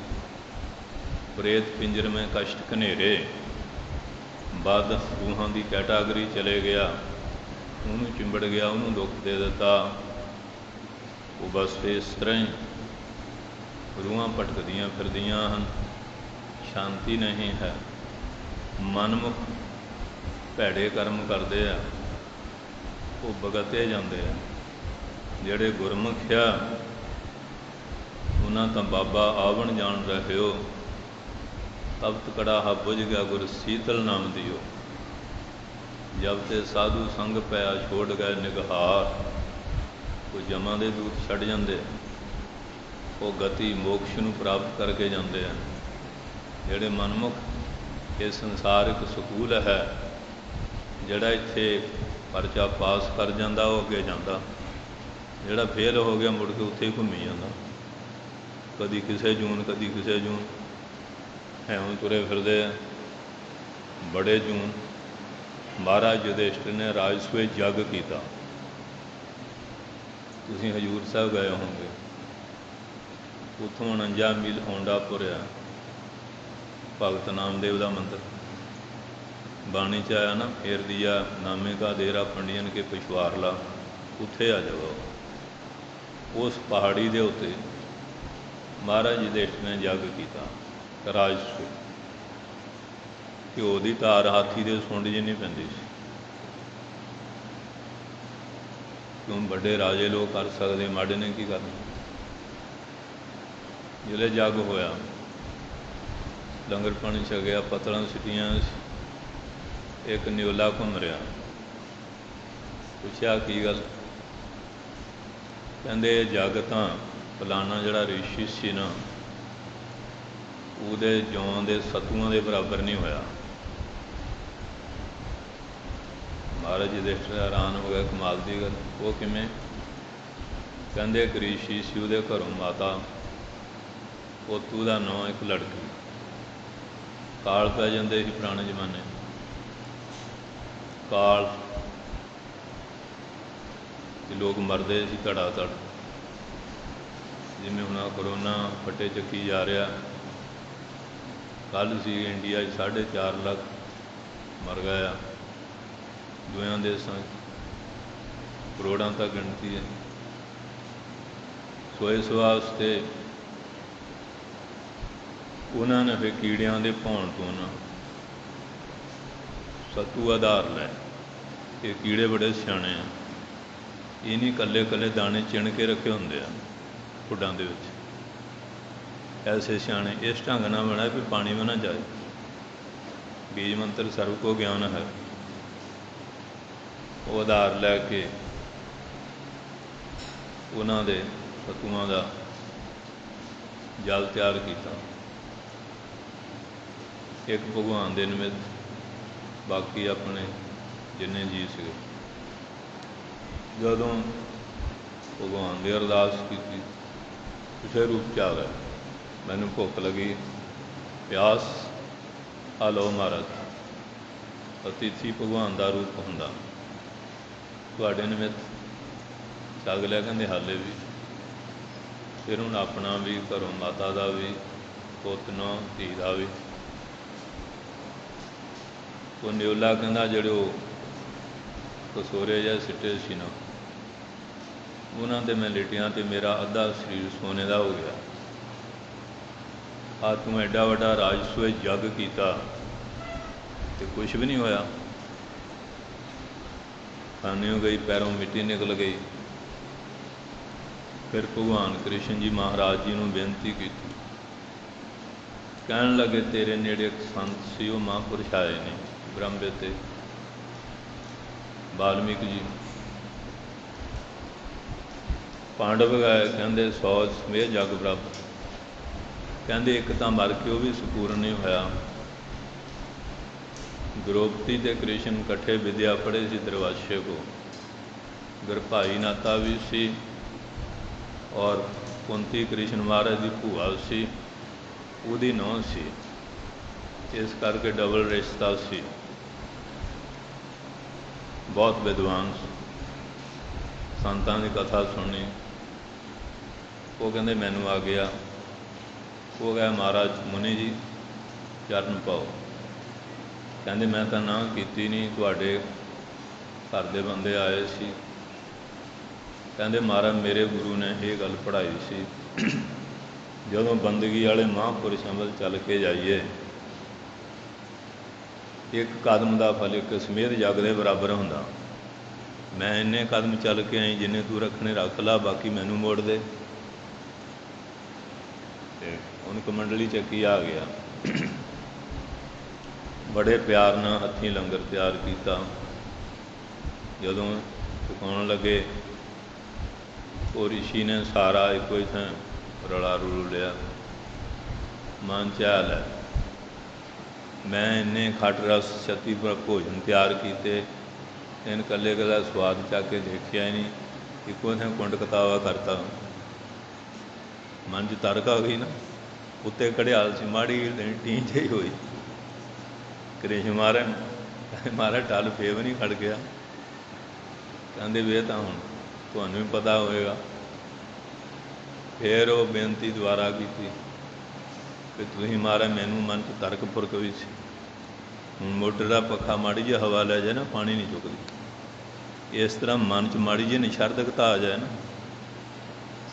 ਪ੍ਰੇਤ ਪਿੰਜਰ ਮੈਂ ਕਸ਼ਟ ਘਨੇਰੇ, ਵੱਧ ਰੂਹਾਂ ਦੀ ਕੈਟਾਗਰੀ ਚਲੇ ਗਿਆ, ਉਹਨੂੰ ਚਿੰਬੜ ਗਿਆ, ਉਹਨੂੰ ਦੁੱਖ ਦੇ ਦਿੱਤਾ। ਉਹ ਬਸ ਇਸ ਤਰ੍ਹਾਂ ਹੀ ਰੂਹਾਂ ਭਟਕਦੀਆਂ ਫਿਰਦੀਆਂ ਹਨ, ਸ਼ਾਂਤੀ ਨਹੀਂ ਹੈ। ਮਨਮੁਖ ਭੈੜੇ ਕਰਮ ਕਰਦੇ ਆ, ਉਹ ਬਗਤੇ ਜਾਂਦੇ ਆ। ਜਿਹੜੇ ਗੁਰਮੁਖ ਆ ਉਹਨਾਂ ਤਾਂ ਬਾਬਾ ਆਵਣ ਜਾਣ ਰਹੇ ਹੋ, ਤਪਤ ਕੜਾਹਾ ਬੁਝ ਗਿਆ ਗੁਰ ਸੀਤਲ ਨਾਮ ਦਿਓ। ਜਬ ਤੇ ਸਾਧੂ ਸੰਗ ਪਿਆ ਛੋੜ ਗਏ ਨਿਗਹਾਰ। ਉਹ ਜਮਾਂ ਦੇ ਦੂਤ ਛੱਡ ਜਾਂਦੇ, ਉਹ ਗਤੀ ਮੋਕਸ਼ ਨੂੰ ਪ੍ਰਾਪਤ ਕਰਕੇ ਜਾਂਦੇ ਆ। ਜਿਹੜੇ ਮਨਮੁਖ ਇਹ ਸੰਸਾਰਿਕ ਸਕੂਲ ਹੈ, ਜਿਹੜਾ ਇੱਥੇ ਪਰਚਾ ਪਾਸ ਕਰ ਜਾਂਦਾ ਉਹ ਅੱਗੇ ਜਾਂਦਾ, ਜਿਹੜਾ ਫੇਲ ਹੋ ਗਿਆ ਮੁੜ ਕੇ ਉੱਥੇ ਹੀ ਘੁੰਮੀ ਜਾਂਦਾ। ਕਦੀ ਕਿਸੇ ਜੂਨ, ਕਦੀ ਕਿਸੇ ਜੂਨ, ਐਵੇਂ ਤੁਰੇ ਫਿਰਦੇ ਆ ਬੜੇ ਜੂਨ। ਮਹਾਰਾਜ ਯੁਧਿਸ਼ਠਿਰ ਨੇ ਰਾਜਸੂਏ ਯੱਗ ਕੀਤਾ। ਤੁਸੀਂ ਹਜ਼ੂਰ ਸਾਹਿਬ ਗਏ ਹੋਵੋਗੇ, ਉੱਥੋਂ 49 ਮੀਲ ਹੌਂਡਾਪੁਰ ਆ, ਭਗਤ ਨਾਮਦੇਵ ਦਾ ਮੰਦਰ ਬਾਣੀ 'ਚ ਆਇਆ ਨਾ, ਫੇਰ ਦੀਆ ਨਾਮੇ ਕਾ ਦੇਰਾ ਪੰਡੀਅਨ ਕੇ ਪਿਛਵਾਰ ਲਾ, ਉੱਥੇ ਆ ਜਾਓ। ਉਸ ਪਹਾੜੀ ਦੇ ਉੱਤੇ ਮਹਾਰਾਜ ਯੁਧਿਸ਼ਠਿਰ ਨੇ ਯੱਗ ਕੀਤਾ ਰਾਜਸੂਏ। ਘਿਓ ਦੀ ਧਾਰ ਹਾਥੀ ਦੇ ਸੁੰਡ ਜਿੰਨੀ ਪੈਂਦੀ ਸੀ। ਕਿਉਂ ਵੱਡੇ ਰਾਜੇ ਲੋਕ ਕਰ ਸਕਦੇ, ਮਾੜੇ ਨੇ ਕੀ ਕਰਨਾ। जिले जग होया, लंगर पानी छकिया, पत्तलां सिटियां, एक न्योला घूम रहा। पुछया की गल? कहंदे जग तां फलाना जिहड़ा ऋषि सी ना, ਉਹਦੇ ਜੌਂ ਦੇ ਸਤੂਆਂ ਦੇ ਬਰਾਬਰ ਨਹੀਂ ਹੋਇਆ। ਮਹਾਰਾਜ ਜੀ ਦੇ ਹੈਰਾਨ ਹੋ ਗਏ, ਕਮਾਲ ਦੀ ਗੱਲ, ਉਹ ਕਿਵੇਂ? ਕਹਿੰਦੇ ਇੱਕ ऋषि ਸੀ, ਉਹਦੇ ਘਰੋਂ ਮਾਤਾ ਪੋਤੂ ਦਾ ਨਾਂ ਇੱਕ ਲੜਕੀ। ਕਾਲ ਪੈ ਜਾਂਦੇ ਸੀ ਪੁਰਾਣੇ ਜ਼ਮਾਨੇ, ਕਾਲ ਤੇ ਲੋਕ ਮਰਦੇ ਸੀ ਧੜਾ ਧੜ। ਜਿਵੇਂ ਹੁਣ ਕਰੋਨਾ ਫੱਟੇ ਚੱਕੀ ਜਾ ਰਿਹਾ, ਕੱਲ੍ਹ ਸੀ ਇੰਡੀਆ 'ਚ 4.5 ਲੱਖ ਮਰ ਗਏ ਆ, ਦੁਨੀਆਂ ਦੇਸ਼ਾਂ 'ਚ ਕਰੋੜਾਂ ਤੱਕ ਗਿਣਤੀ ਹੈ। ਸੋ ਇਸ ਵਾਸਤੇ ਉਹਨਾਂ ਨੇ ਫਿਰ ਕੀੜਿਆਂ ਦੇ ਭੌਣ ਤੋਂ ਨਾ ਸਤੂ ਆਧਾਰ ਲੈ। ਇਹ ਕੀੜੇ ਬੜੇ ਸਿਆਣੇ ਆ, ਇਹ ਨਹੀਂ ਇਕੱਲੇ ਇਕੱਲੇ ਦਾਣੇ ਚਿਣ ਕੇ ਰੱਖੇ ਹੁੰਦੇ ਆ ਖੁੱਡਾਂ ਦੇ ਵਿੱਚ। ਐਸੇ ਸਿਆਣੇ ਇਸ ਢੰਗ ਨਾਲ ਬਣਾ ਵੀ ਪਾਣੀ ਵੀ ਨਾ ਜਾਏ। ਬੀਜ ਮੰਤਰ ਸਰਬ ਕੋ ਗਿਆਨ ਹੈ, ਉਹ ਆਧਾਰ ਲੈ ਕੇ ਉਹਨਾਂ ਦੇ ਸਤੂਆਂ ਦਾ ਜਲ ਤਿਆਰ ਕੀਤਾ। ਇੱਕ ਭਗਵਾਨ ਦੇ ਨਿਮਿਤ, ਬਾਕੀ ਆਪਣੇ ਜਿੰਨੇ ਜੀਅ ਸੀਗੇ। ਜਦੋਂ ਭਗਵਾਨ ਦੀ ਅਰਦਾਸ ਕੀਤੀ, ਕਿਸੇ ਰੂਪ 'ਚ ਆ ਗਏ, ਮੈਨੂੰ ਭੁੱਖ ਲੱਗੀ, ਪਿਆਸ, ਆ ਲਓ ਮਹਾਰਾਜ। ਅਤਿਥੀ ਭਗਵਾਨ ਦਾ ਰੂਪ ਹੁੰਦਾ, ਤੁਹਾਡੇ ਨਿਮਿਤ ਛਕ ਲਿਆ। ਕਹਿੰਦੇ ਹਾਲੇ ਵੀ। ਫਿਰ ਹੁਣ ਆਪਣਾ ਵੀ, ਘਰੋਂ ਮਾਤਾ ਦਾ ਵੀ, ਪੁੱਤ ਨੂੰ ਧੀ ਦਾ ਵੀ। ਉਹ ਨਿਓਲਾ ਕਹਿੰਦਾ ਜਿਹੜੇ ਉਹ ਕਸੋਰੇ ਜਾਂ ਸਿੱਟੇ ਸੀ ਨਾ, ਉਹਨਾਂ 'ਤੇ ਮੈਂ ਲਿਟਿਆ ਅਤੇ ਮੇਰਾ ਅੱਧਾ ਸਰੀਰ ਸੋਨੇ ਦਾ ਹੋ ਗਿਆ। ਆ ਤੂੰ ਐਡਾ ਵੱਡਾ ਰਾਜਸੂਏ ਜੱਗ ਕੀਤਾ ਅਤੇ ਕੁਛ ਵੀ ਨਹੀਂ ਹੋਇਆ। ਖਾਨੀ ਹੋ ਗਈ, ਪੈਰੋਂ ਮਿੱਟੀ ਨਿਕਲ ਗਈ। ਫਿਰ ਭਗਵਾਨ ਕ੍ਰਿਸ਼ਨ ਜੀ ਮਹਾਰਾਜ ਜੀ ਨੂੰ ਬੇਨਤੀ ਕੀਤੀ। ਕਹਿਣ ਲੱਗੇ ਤੇਰੇ ਨੇੜੇ ਇੱਕ ਸੰਤ ਸੀ, ਉਹ ਮਹਾਂਪੁਰਸ਼ ਆਏ ਨੇ, ਬ੍ਰਹਮੇ ਤੇ ਵਾਲਮੀਕ ਜੀ। ਪਾਂਡਵ ਗਏ, ਕਹਿੰਦੇ 100 ਸਮੇਹ ਜਗ ਬਰਾਬਰ। ਕਹਿੰਦੇ ਇੱਕ ਤਾਂ ਮਰ ਕੇ ਉਹ ਵੀ ਸੰਪੂਰਨ ਨਹੀਂ ਹੋਇਆ। ਦ੍ਰੋਪਦੀ ਅਤੇ ਕ੍ਰਿਸ਼ਨ ਇਕੱਠੇ ਵਿਦਿਆ ਪੜ੍ਹੇ ਸੀ ਦਰਵਾਸ਼ੇ ਕੋ। ਗੁਰਭਾਈ ਨਾਤਾ ਵੀ ਸੀ, ਔਰ ਕੁੰਤੀ ਕ੍ਰਿਸ਼ਨ ਮਹਾਰਾਜ ਦੀ ਭੂਆ ਸੀ, ਉਹਦੀ ਨੂੰਹ ਸੀ। ਇਸ ਕਰਕੇ ਡਬਲ ਰਿਸ਼ਤਾ ਸੀ। ਬਹੁਤ ਵਿਦਵਾਨ ਸੰਤਾਂ ਦੀ ਕਥਾ ਸੁਣੀ। ਉਹ ਕਹਿੰਦੇ ਮੈਨੂੰ ਆ ਗਿਆ। ਉਹ ਗਿਆ ਮਹਾਰਾਜ ਮੁਨੀ ਜੀ ਚਰਨ ਪਾਓ। ਕਹਿੰਦੇ ਮੈਂ ਤਾਂ ਨਾ ਕੀਤੀ ਨਹੀਂ, ਤੁਹਾਡੇ ਘਰ ਦੇ ਬੰਦੇ ਆਏ ਸੀ। ਕਹਿੰਦੇ ਮਹਾਰਾਜ ਮੇਰੇ ਗੁਰੂ ਨੇ ਇਹ ਗੱਲ ਪੜ੍ਹਾਈ ਸੀ, ਜਦੋਂ ਬੰਦਗੀ ਵਾਲੇ ਮਹਾਂਪੁਰਸ਼ਾਂ ਵੱਲ ਚੱਲ ਕੇ ਜਾਈਏ, ਇੱਕ ਕਦਮ ਦਾ ਫਲ ਇੱਕ ਸਮੇਧ ਜੱਗ ਦੇ ਬਰਾਬਰ ਹੁੰਦਾ। ਮੈਂ ਇੰਨੇ ਕਦਮ ਚੱਲ ਕੇ ਆਈ, ਜਿੰਨੇ ਤੂੰ ਰੱਖਣੇ ਰੱਖ ਲਾ, ਬਾਕੀ ਮੈਨੂੰ ਮੋੜ ਦੇ। ਅਤੇ ਹੁਣ ਕਮੰਡਲੀ ਚੱਕੀ ਆ ਗਿਆ। ਬੜੇ ਪਿਆਰ ਨਾਲ ਹੱਥੀਂ ਲੰਗਰ ਤਿਆਰ ਕੀਤਾ। ਜਦੋਂ ਪਕਾਉਣ ਲੱਗੇ, ਉਹ ਰਿਸ਼ੀ ਨੇ ਸਾਰਾ ਇੱਕੋ ਹੀ ਥਾਂ ਰਲਾ ਰੁਲ ਲਿਆ। ਮਨ 'ਚ ਹਾਲ ਹੈ, ਮੈਂ ਇੰਨੇ ਖੱਟ ਰਸ ਛੱਤੀ ਭੋਜਨ ਤਿਆਰ ਕੀਤੇ, ਇਹਨ ਇਕੱਲੇ ਇਕੱਲਾ ਸਵਾਦ ਚੱਕ ਕੇ ਦੇਖਿਆ ਹੀ ਨਹੀਂ, ਇੱਕੋ ਥਾਂ ਕੁੰਡ ਕਤਾਵਾ ਕਰਤਾ। ਮਨ 'ਚ ਤਰਕ ਆ ਗਈ ਨਾ। ਉੱਤੇ ਘੜਿਆਲ ਸੀ, ਮਾੜੀ ਟੀ ਜਿਹੀ ਹੋਈ। ਕ੍ਰਿਸ਼ਨ ਮਹਾਰਾਜ ਟਲ ਫੇਰ ਵੀ ਨਹੀਂ ਖੜ ਗਿਆ। ਕਹਿੰਦੇ ਵੀ ਇਹ ਤਾਂ ਹੁਣ ਤੁਹਾਨੂੰ ਵੀ ਪਤਾ ਹੋਵੇਗਾ। ਫਿਰ ਉਹ ਬੇਨਤੀ ਦੁਬਾਰਾ ਕੀਤੀ ਕਿ ਤੁਸੀਂ ਮਹਾਰਾਜ ਮੈਨੂੰ ਮਨ 'ਚ ਤਰਕ ਪੁਰਕ ਵੀ ਸੀ, ਹੁਣ ਮੋਟਰ ਦਾ ਪੱਖਾ ਮਾੜੀ ਜਿਹੀ ਹਵਾ ਲੈ ਜਾਏ ਨਾ, ਪਾਣੀ ਨਹੀਂ ਚੁੱਕਦੀ। ਇਸ ਤਰ੍ਹਾਂ ਮਨ 'ਚ ਮਾੜੀ ਜਿਹੀ ਨਿਸ਼ਰਦਕਤਾ ਆ ਜਾਏ ਨਾ,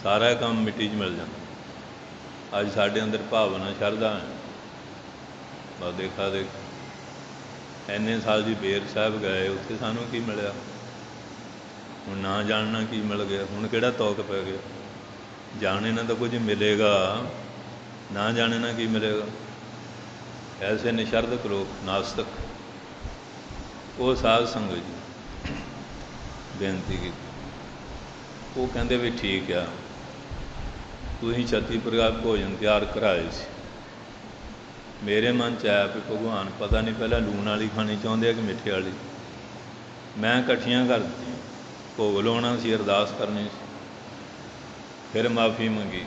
ਸਾਰਾ ਕੰਮ ਮਿੱਟੀ 'ਚ ਮਿਲ ਜਾਂਦਾ। ਅੱਜ ਸਾਡੇ ਅੰਦਰ ਭਾਵਨਾ ਸ਼ਰਧਾ ਹੈ, ਬਸ ਦੇਖਾ ਦੇਖ। ਇੰਨੇ ਸਾਲ ਜੀ ਬੇਰ ਸਾਹਿਬ ਗਏ, ਉੱਥੇ ਸਾਨੂੰ ਕੀ ਮਿਲਿਆ? ਹੁਣ ਨਾ ਜਾਣਨਾ ਕੀ ਮਿਲ ਗਿਆ? ਹੁਣ ਕਿਹੜਾ ਤੌਕ ਪੈ ਗਿਆ? ਜਾਣੇ ਨਾ ਤਾਂ ਕੁਝ ਮਿਲੇਗਾ, ना जाने ना की मिलेगा। ऐसे निशर्दक लोग, नास्तिक, वो साध संगत जी बेनती की, वो कहते भी ठीक आ, तुसीं 36 प्रकार भोजन तैयार कराए सी। मेरे मन च आया भी भगवान पता नहीं पहला लूण वाली खानी चाहते कि मिठे वाली। मैं इकट्ठियां कर दी, भोग लाउणा सी, अरदास करनी सी, फिर माफ़ी मंगी,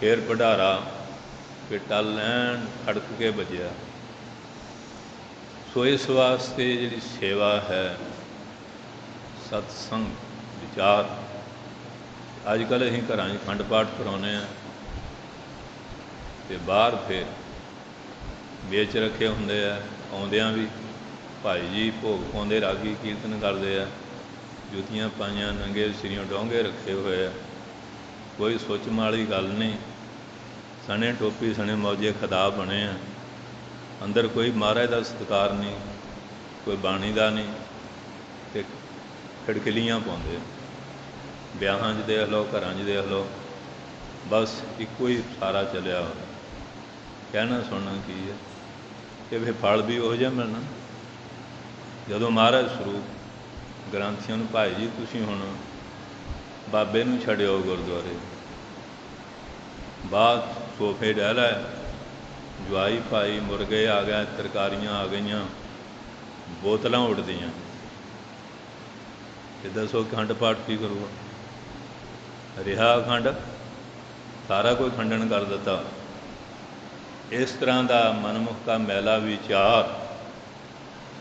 फिर भंडारा पेटा लैन खड़क के बजया। सो इस वास्ते जी सेवा है, सत्संग विचार, अजकल असीं घरां खंड पाठ कराने ते बाहर फिर बेच रखे होंदे आ, आउंदियां भी भाई जी भोग पाउंदे, रागी कीर्तन करते हैं, जुतियां पाइयां, नंगे सिरों डोंगे रखे हुए आ, कोई सोचण वाली गल नहीं। सने टोपी सने मौजे खिताब बने हैं, अंदर कोई महाराज का सत्कार नहीं, कोई बाणी का नहीं, तो खिड़किलियां पाउंदे, ब्याहां 'च देख लो, घरां 'च देख लो, बस इक्को ही सारा चलिया हो। कहना सुनना की है कि फिर फल भी उहो जिहा मिलना। जदों महाराज स्वरूप ग्रंथियों नूं भाई जी तुसीं हुण बाबे नूं छड्डिओ गुरद्वारे, बाहर सोफे डह लै, जवाई भाई मुरगे आ गए, तरकारियां आ गईयां, बोतलां उड़दियां, ते दसो खंड पाठ की करूगा? रिहा अखंड, सारा कोई खंडन कर दिता। इस तरह का मनमुख का मैला विचार,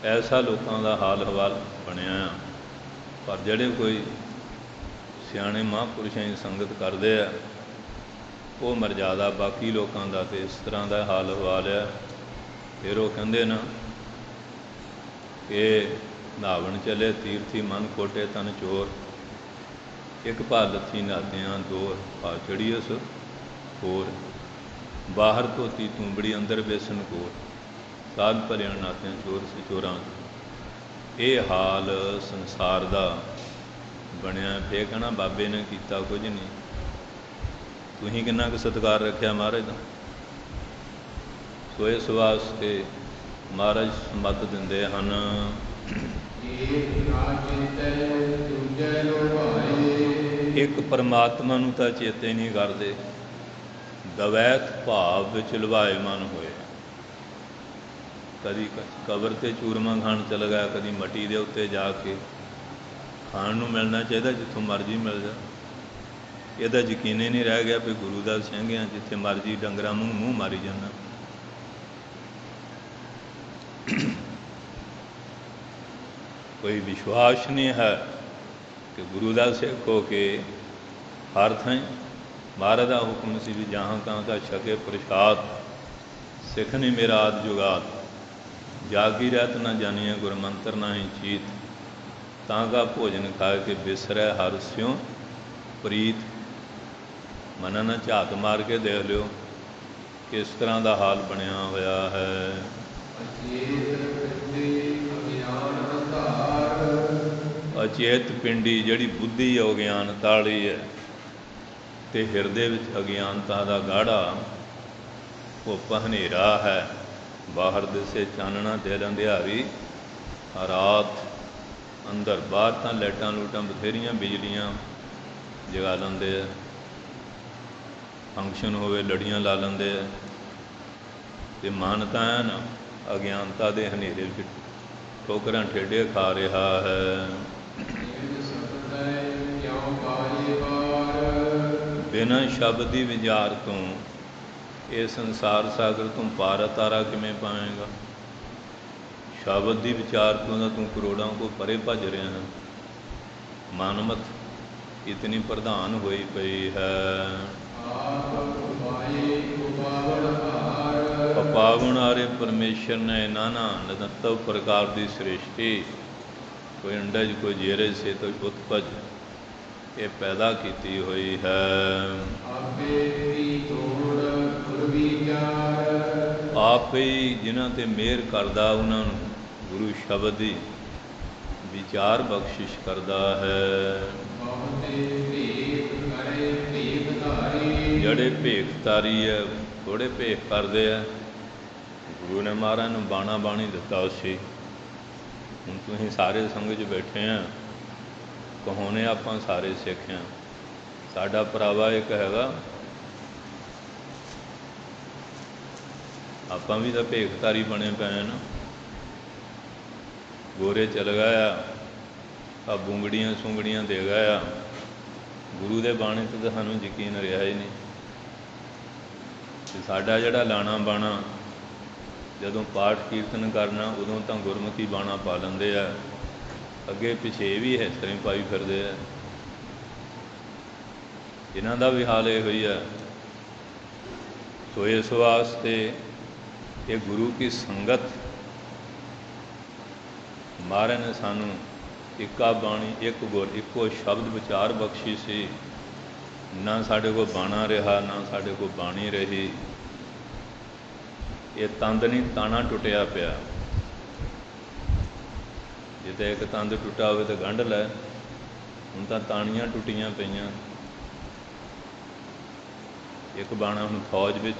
ऐसा लोगों का हाल हवाल बनया। पर ਜਿਹੜੇ कोई सियाणे महापुरुषों की संगत करते हैं, वो मर्यादा बाकी लोगों का तो इस तरह का हाल हवाल है। फिर वो कहते ना कि नहावन चले तीर्थी मन खोटे तन चोर, एक भार लत्थी नहातियां दो आ चढ़ीअस होर, बाहर धोती तूंबड़ी अंदर बेसन कोर, साध भलियां नातियां चोर से चोरां। ये हाल संसार का बनया। फिर कहना बाबे ने किया कुछ नहीं, तुसीं किन्ना कुछ सत्कार रखिया महाराज का। सो इस वास्ते महाराज समत दिंदे हन, एक परमात्मा नूं तां चेते नहीं करते, दवैत भाव विच लुभाएमान होए। कदी कबर ते चूरमा खाण चल गया, कदी मटी दे उत्ते जाके खाण नूं मिलना चाहिए जिथों मर्जी मिल जाए। ਇਹਦਾ यकीन ही नहीं रह गया भी गुरु ਦਾ ਸਿੰਘ ਆ, जिथे मर्जी डंगरां मूँह मूँह मारी जाना। कोई विश्वास नहीं है कि गुरु का सिख हो के हर थाई महाराज का हुक्म से भी जहाँ तहाँ का छके प्रसाद, सिख ने मेरा आद जुगात, जागी रहत न जानिए गुरमंत्र ना ही चीत, तां का भोजन खा के बिसरै हर स्यों प्रीत। मना ना झात मार के देख लियो किस तरह का हाल बनया होया है। अचेत पिंडी जिहड़ी बुद्धि अगियान ताली है, ते हिरदे विच अगियानता का गाढ़ा धुप हनेरा है। बाहर दिसे चानना दिल अंधियारी रात, अंदर बाहर तो लाइटां लूटां बथेरियां बिजलियां जगा लेंदे, फंक्शन होवे लड़ियां ला लेंदे, ते मन तां ऐन अगियानता के हनेरे विच ठोकरां ठेडे खा रहा है। बिना शब्द की विचार तो ये संसार सागर तू पार तारा किमें पाएगा। शब्द की विचार तो तू करोड़ों को परे भज रहा है। मानमत इतनी प्रधान हुई पई है। पावन आरे परमेश्वर ने नाना निरंतर प्रकार की सृष्टि, कोई अंडज कोई जेरे से तो उत्पज ये पैदा की हुई है। आप ही जिन्हां ते मेहर करदा उन्होंने गुरु शब्द की विचार बख्शिश करता है। ਜਿਹੜੇ ਭੇਖਤਾਰੀ ਹੈ ਥੋੜ੍ਹੇ ਭੇਖ ਕਰਦੇ ਆ। ਗੁਰੂ ਨੇ ਮਹਾਰਾਜ ਨੂੰ ਬਾਣਾ ਬਾਣੀ ਦਿੱਤਾ ਸੀ। ਹੁਣ ਤੁਸੀਂ ਸਾਰੇ ਸੰਗਤ 'ਚ ਬੈਠੇ ਆ, ਕਹਾਉਣੇ ਆਪਾਂ ਸਾਰੇ ਸਿੱਖ ਹਾਂ। ਸਾਡਾ ਭਰਾਵਾ ਇੱਕ ਹੈਗਾ, ਆਪਾਂ ਵੀ ਤਾਂ ਭੇਖਤਾਰੀ ਬਣੇ ਪਏ ਨਾ। ਗੋਰੇ ਚਲ ਗਏ ਆ ਬੁੰਗੜੀਆਂ ਸੁੰਗੜੀਆਂ ਦੇ ਗਏ ਆ। ਗੁਰੂ ਦੇ ਬਾਣੇ 'ਤੇ ਤਾਂ ਸਾਨੂੰ ਯਕੀਨ ਰਿਹਾ ਹੀ ਨਹੀਂ। ਅਤੇ ਸਾਡਾ ਜਿਹੜਾ ਲਾਣਾ ਬਾਣਾ, ਜਦੋਂ ਪਾਠ ਕੀਰਤਨ ਕਰਨਾ ਉਦੋਂ ਤਾਂ ਗੁਰਮੁਖੀ ਬਾਣਾ ਪਾ ਲੈਂਦੇ ਆ, ਅੱਗੇ ਪਿੱਛੇ ਵੀ ਇਸ ਤਰ੍ਹਾਂ ਹੀ ਪਾਈ ਫਿਰਦੇ ਆ। ਇਹਨਾਂ ਦਾ ਵੀ ਹਾਲ ਇਹੋ ਹੀ ਆ। ਸੋ ਇਸ ਵਾਸਤੇ ਇਹ ਗੁਰੂ ਕੀ ਸੰਗਤ, ਮਹਾਰਾਜ ਨੇ ਸਾਨੂੰ ਇੱਕਾ ਬਾਣੀ ਇੱਕ ਗੁਰ ਇੱਕੋ ਸ਼ਬਦ ਵਿਚਾਰ ਬਖਸ਼ੀ ਸੀ। ਨਾ ਸਾਡੇ ਕੋਲ ਬਾਣਾ ਰਿਹਾ, ਨਾ ਸਾਡੇ ਕੋਲ ਬਾਣੀ ਰਹੀ। ਇਹ ਤੰਦ ਨਹੀਂ, ਤਾਣਾ ਟੁੱਟਿਆ ਪਿਆ। ਜੇ ਤਾਂ ਇੱਕ ਤੰਦ ਟੁੱਟਾ ਹੋਵੇ ਤਾਂ ਗੰਢ ਲੈ। ਹੁਣ ਤਾਂ ਤਾਣੀਆਂ ਟੁੱਟੀਆਂ ਪਈਆਂ। ਇੱਕ ਬਾਣਾ ਹੁਣ ਫੌਜ ਵਿੱਚ,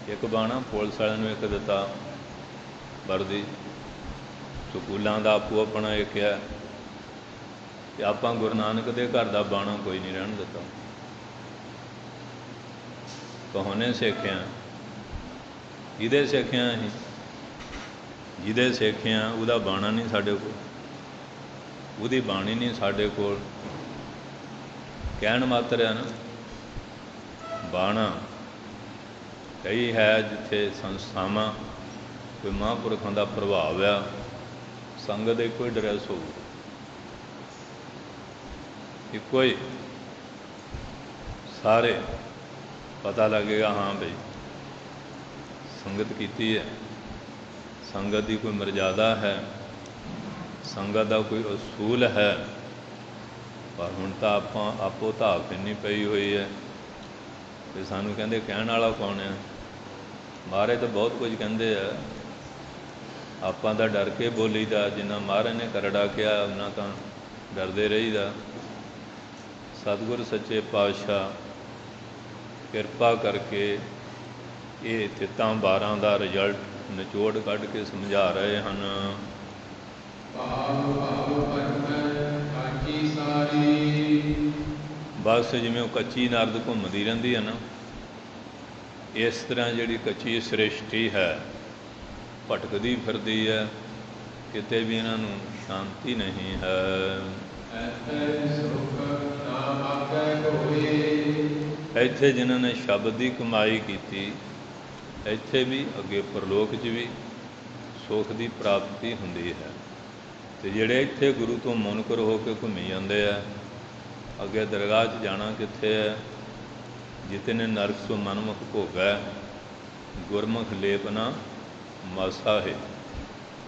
ਇੱਕ ਬਾਣਾ ਪੁਲਿਸ ਵਾਲਿਆਂ ਨੂੰ ਇੱਕ ਦਿੱਤਾ ਵਰਦੀ। ਸਕੂਲਾਂ ਦਾ ਆਪੋ ਆਪਣਾ ਇੱਕ ਹੈ। ਅਤੇ ਆਪਾਂ ਗੁਰੂ ਨਾਨਕ ਦੇ ਘਰ ਦਾ ਬਾਣਾ ਕੋਈ ਨਹੀਂ ਰਹਿਣ ਦਿੱਤਾ। ਕਹਾਉਣੇ ਸਿੱਖਿਆ, ਜਿਹਦੇ ਸਿੱਖਿਆ ਅਸੀਂ, ਜਿਹਦੇ ਸਿੱਖਿਆ ਉਹਦਾ ਬਾਣਾ ਨਹੀਂ ਸਾਡੇ ਕੋਲ, ਉਹਦੀ ਬਾਣੀ ਨਹੀਂ ਸਾਡੇ ਕੋਲ। ਕਹਿਣ ਮਾਤਰ ਹੈ ਨਾ। ਬਾਣਾ ਕਈ ਹੈ ਜਿੱਥੇ ਸੰਸਥਾਵਾਂ, ਕੋਈ ਮਹਾਂਪੁਰਖਾਂ ਦਾ ਪ੍ਰਭਾਵ ਆ, ਸੰਗਤ ਦਾ ਇੱਕੋ ਹੀ ਡਰੈਸ ਹੋਊ, ਇੱਕੋ ਹੀ, ਸਾਰੇ ਪਤਾ ਲੱਗੇਗਾ ਹਾਂ ਬਈ ਸੰਗਤ ਕੀਤੀ ਹੈ, ਸੰਗਤ ਦੀ ਕੋਈ ਮਰਜ਼ਾਦਾ ਹੈ, ਸੰਗਤ ਦਾ ਕੋਈ ਅਸੂਲ ਹੈ। ਪਰ ਹੁਣ ਤਾਂ ਆਪਾਂ ਆਪੋ ਧਾਪ ਇੰਨੀ ਪਈ ਹੋਈ ਹੈ ਅਤੇ ਸਾਨੂੰ ਕਹਿੰਦੇ ਕਹਿਣ ਵਾਲਾ ਕੌਣ ਹੈ। ਮਹਾਰਾਜ ਤਾਂ ਬਹੁਤ ਕੁਝ ਕਹਿੰਦੇ ਆ, ਆਪਾਂ ਤਾਂ ਡਰ ਕੇ ਬੋਲੀਦਾ। ਜਿੰਨਾ ਮਹਾਰਾਜ ਨੇ ਕਰੜਾ ਕਿਹਾ ਉਹਨਾਂ ਤਾਂ ਡਰਦੇ ਰਹੀਦਾ। ਸਤਿਗੁਰ ਸੱਚੇ ਪਾਤਸ਼ਾਹ ਕਿਰਪਾ ਕਰਕੇ ਇਹ ਤਿੱਤਾਂ 12 ਦਾ ਰਿਜ਼ਲਟ ਨਿਚੋੜ ਕੱਢ ਕੇ ਸਮਝਾ ਰਹੇ ਹਨ। ਬਸ ਜਿਵੇਂ ਉਹ ਕੱਚੀ ਨਰਦ ਘੁੰਮਦੀ ਰਹਿੰਦੀ ਹੈ ਨਾ, ਇਸ ਤਰ੍ਹਾਂ ਜਿਹੜੀ ਕੱਚੀ ਸ੍ਰਿਸ਼ਟੀ ਹੈ ਭਟਕਦੀ ਫਿਰਦੀ ਹੈ, ਕਿਤੇ ਵੀ ਇਹਨਾਂ ਨੂੰ ਸ਼ਾਂਤੀ ਨਹੀਂ ਹੈ। ਇੱਥੇ ਜਿਨ੍ਹਾਂ ਨੇ ਸ਼ਬਦ ਦੀ ਕਮਾਈ ਕੀਤੀ, ਇੱਥੇ ਵੀ ਅੱਗੇ ਪਰਲੋਕ 'ਚ ਵੀ ਸੁੱਖ ਦੀ ਪ੍ਰਾਪਤੀ ਹੁੰਦੀ ਹੈ। ਅਤੇ ਜਿਹੜੇ ਇੱਥੇ ਗੁਰੂ ਤੋਂ ਮੁਨਕਰ ਹੋ ਕੇ ਘੁੰਮੀ ਜਾਂਦੇ ਆ, ਅੱਗੇ ਦਰਗਾਹ 'ਚ ਜਾਣਾ ਕਿੱਥੇ ਹੈ। ਜਿਤਨੇ ਨਰਕ ਸੋ ਮਨਮੁਖ ਭੋਗੈ, ਗੁਰਮੁਖ ਲੇਪਨਾ ਮਾਸਾ ਹੈ।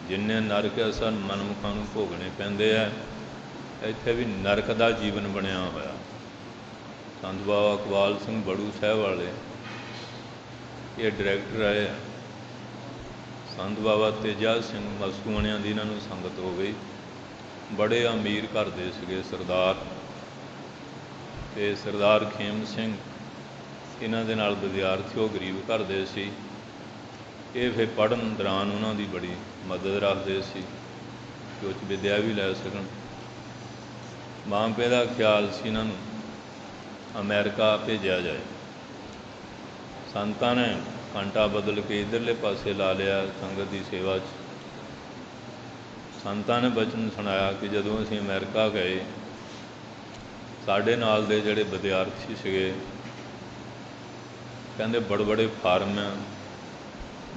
ਜਿੰਨੇ ਨਰਕ ਅਸਲ ਮਨਮੁਖਾਂ ਨੂੰ ਭੋਗਣੇ ਪੈਂਦੇ ਆ, ਇੱਥੇ ਵੀ ਨਰਕ ਦਾ ਜੀਵਨ ਬਣਿਆ ਹੋਇਆ। ਸੰਤ ਬਾਬਾ ਇਕਬਾਲ ਸਿੰਘ ਬੜੂ ਸਾਹਿਬ ਵਾਲੇ ਇਹ ਡਾਇਰੈਕਟਰ ਰਹੇ ਆ। ਸੰਤ ਬਾਬਾ ਤੇਜਾ ਸਿੰਘ ਮਸਤੂਆਣਿਆਂ ਦੀ ਇਹਨਾਂ ਨੂੰ ਸੰਗਤ ਹੋ ਗਈ। ਬੜੇ ਅਮੀਰ ਘਰ ਦੇ ਸੀਗੇ ਸਰਦਾਰ, ਅਤੇ ਸਰਦਾਰ ਖੇਮ ਸਿੰਘ ਇਹਨਾਂ ਦੇ ਨਾਲ ਵਿਦਿਆਰਥੀ, ਉਹ ਗਰੀਬ ਘਰ ਦੇ ਸੀ। ਇਹ ਫਿਰ ਪੜ੍ਹਨ ਦੌਰਾਨ ਉਹਨਾਂ ਦੀ ਬੜੀ ਮਦਦ ਰੱਖਦੇ ਸੀ ਕਿ ਉਹ 'ਚ ਵਿੱਦਿਆ ਵੀ ਲੈ ਸਕਣ। ਮਾਂ ਪਿਓ ਦਾ ਖਿਆਲ ਸੀ ਇਹਨਾਂ ਨੂੰ ਅਮੈਰੀਕਾ ਭੇਜਿਆ ਜਾਏ। ਸੰਤਾਂ ਨੇ ਘੰਟਾ ਬਦਲ ਕੇ ਇੱਧਰਲੇ ਪਾਸੇ ਲਾ ਲਿਆ ਸੰਗਤ ਦੀ ਸੇਵਾ 'ਚ। ਸੰਤਾਂ ਨੇ ਬਚਨ ਸੁਣਾਇਆ ਕਿ ਜਦੋਂ ਅਸੀਂ ਅਮੈਰੀਕਾ ਗਏ, ਸਾਡੇ ਨਾਲ ਦੇ ਜਿਹੜੇ ਵਿਦਿਆਰਥੀ ਸੀਗੇ, ਕਹਿੰਦੇ ਬੜੇ ਬੜੇ ਫਾਰਮ,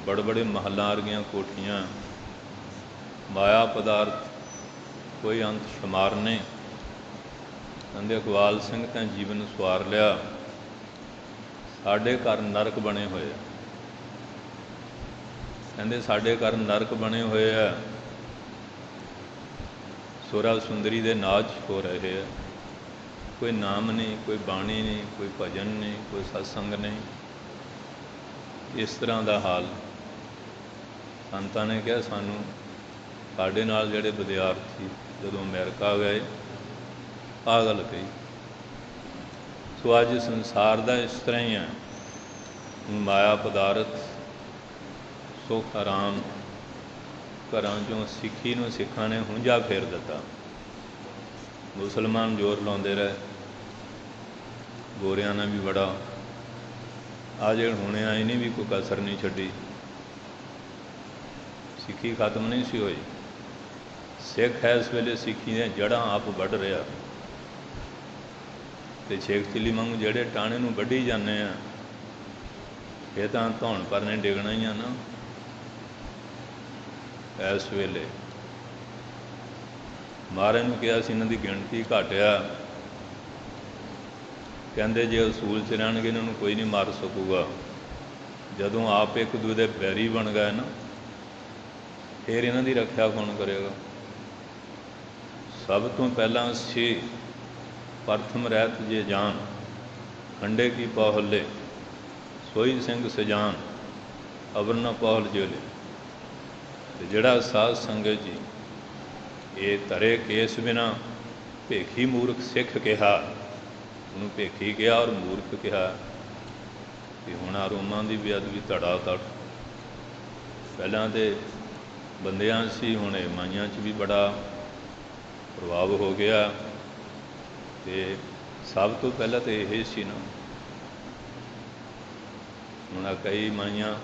ਬੜੇ ਬੜੇ ਮਹੱਲਾਂ ਵਰਗੀਆਂ ਕੋਠੀਆਂ, ਮਾਇਆ ਪਦਾਰਥ ਕੋਈ ਅੰਤ ਸ਼ੁਮਾਰ ਨਹੀਂ। ਕਹਿੰਦੇ ਇਕਬਾਲ ਸਿੰਘ ਤਾਂ ਜੀਵਨ ਸਵਾਰ ਲਿਆ, ਸਾਡੇ ਘਰ ਨਰਕ ਬਣੇ ਹੋਏ ਆ। ਕਹਿੰਦੇ ਸਾਡੇ ਘਰ ਨਰਕ ਬਣੇ ਹੋਏ ਆ, ਸੁਰਾ ਸੁੰਦਰੀ ਦੇ ਨਾਚ ਹੋ ਰਹੇ ਆ। ਕੋਈ ਨਾਮ ਨਹੀਂ, ਕੋਈ ਬਾਣੀ ਨਹੀਂ, ਕੋਈ ਭਜਨ ਨਹੀਂ, ਕੋਈ ਸਤਸੰਗ ਨਹੀਂ। ਇਸ ਤਰ੍ਹਾਂ ਦਾ ਹਾਲ। ਸੰਤਾਂ ਨੇ ਕਿਹਾ ਸਾਨੂੰ, ਸਾਡੇ ਨਾਲ ਜਿਹੜੇ ਵਿਦਿਆਰਥੀ ਜਦੋਂ ਅਮੈਰੀਕਾ ਗਏ, ਆਹ ਗੱਲ ਕਹੀ। ਸੋ ਅੱਜ ਸੰਸਾਰ ਦਾ ਇਸ ਤਰ੍ਹਾਂ ਹੀ ਹੈ, ਮਾਇਆ ਪਦਾਰਥ, ਸੁੱਖ ਆਰਾਮ, ਘਰਾਂ 'ਚੋਂ ਸਿੱਖੀ ਨੂੰ ਸਿੱਖਾਂ ਨੇ ਹੁੰਝਾ ਫੇਰ ਦਿੱਤਾ। ਮੁਸਲਮਾਨ ਜ਼ੋਰ ਲਾਉਂਦੇ ਰਹੇ, ਗੋਰਿਆਂ ਨੇ ਵੀ ਬੜਾ, ਆ ਜਿਹੜੇ ਹੁਣ ਆਏ ਨਹੀਂ ਵੀ ਕੋਈ ਕਸਰ ਨਹੀਂ ਛੱਡੀ। ਸਿੱਖੀ ਖਤਮ ਨਹੀਂ ਸੀ ਹੋਈ। ਸਿੱਖ ਹੈ ਇਸ ਵੇਲੇ ਸਿੱਖੀ ਦੀਆਂ ਜੜ੍ਹਾਂ ਆਪ ਵੱਢ ਰਿਹਾ, ਅਤੇ ਛੇਕ ਚਿੱਲੀ ਵਾਂਗੂ ਜਿਹੜੇ ਟਾਣੇ ਨੂੰ ਵੱਢੀ ਜਾਂਦੇ ਆ, ਇਹ ਤਾਂ ਧੌਣ ਪਰਨੇ ਡਿੱਗਣਾ ਹੀ ਆ ਨਾ। ਇਸ ਵੇਲੇ ਮਹਾਰਾਜ ਨੂੰ ਕਿਹਾ ਸੀ ਇਹਨਾਂ ਦੀ ਗਿਣਤੀ ਘਟਿਆ, ਕਹਿੰਦੇ ਜੇ ਅਸੂਲ 'ਚ ਰਹਿਣਗੇ ਇਹਨਾਂ ਨੂੰ ਕੋਈ ਨਹੀਂ ਮਾਰ ਸਕੂਗਾ। ਜਦੋਂ ਆਪ ਇੱਕ ਦੂਜੇ ਦੇ ਬੈਰੀ ਬਣ ਗਏ ਨਾ, ਫਿਰ ਇਹਨਾਂ ਦੀ ਰੱਖਿਆ ਕੌਣ ਕਰੇਗਾ। ਸਭ ਤੋਂ ਪਹਿਲਾਂ ਸੀ ਪ੍ਰਥਮ ਰਹਿਤ ਜੇ ਜਾਨ, ਖੰਡੇ ਕੀ ਪਹੁਲੇ ਸੋਈ ਸਿੰਘ ਸਜਾਨ, ਅਵਰ ਨਾ ਪਹੁਲ ਜੇਲੇ। ਅਤੇ ਜਿਹੜਾ ਸਾਧ ਸੰਗਤ ਜੀ ਇਹ ਧਰੇ ਕੇਸ ਬਿਨਾ ਭੇਖੀ ਮੂਰਖ ਸਿੱਖ ਕਿਹਾ, ਉਹਨੂੰ ਭੇਖੀ ਕਿਹਾ ਔਰ ਮੂਰਖ ਕਿਹਾ। ਕਿ ਹੁਣ ਆ ਰੋਮਾਂ ਦੀ ਬੇਅਦਬੀ ਧੜਾ ਧੜ, ਪਹਿਲਾਂ ਤਾਂ ਬੰਦਿਆਂ ਸੀ, ਹੁਣ ਇਹ ਮਾਈਆਂ 'ਚ ਵੀ ਬੜਾ ਪ੍ਰਭਾਵ ਹੋ ਗਿਆ। ਅਤੇ ਸਭ ਤੋਂ ਪਹਿਲਾਂ ਤਾਂ ਇਹ ਸੀ ਨਾ, ਹੁਣ ਕਈ ਮਾਈਆਂ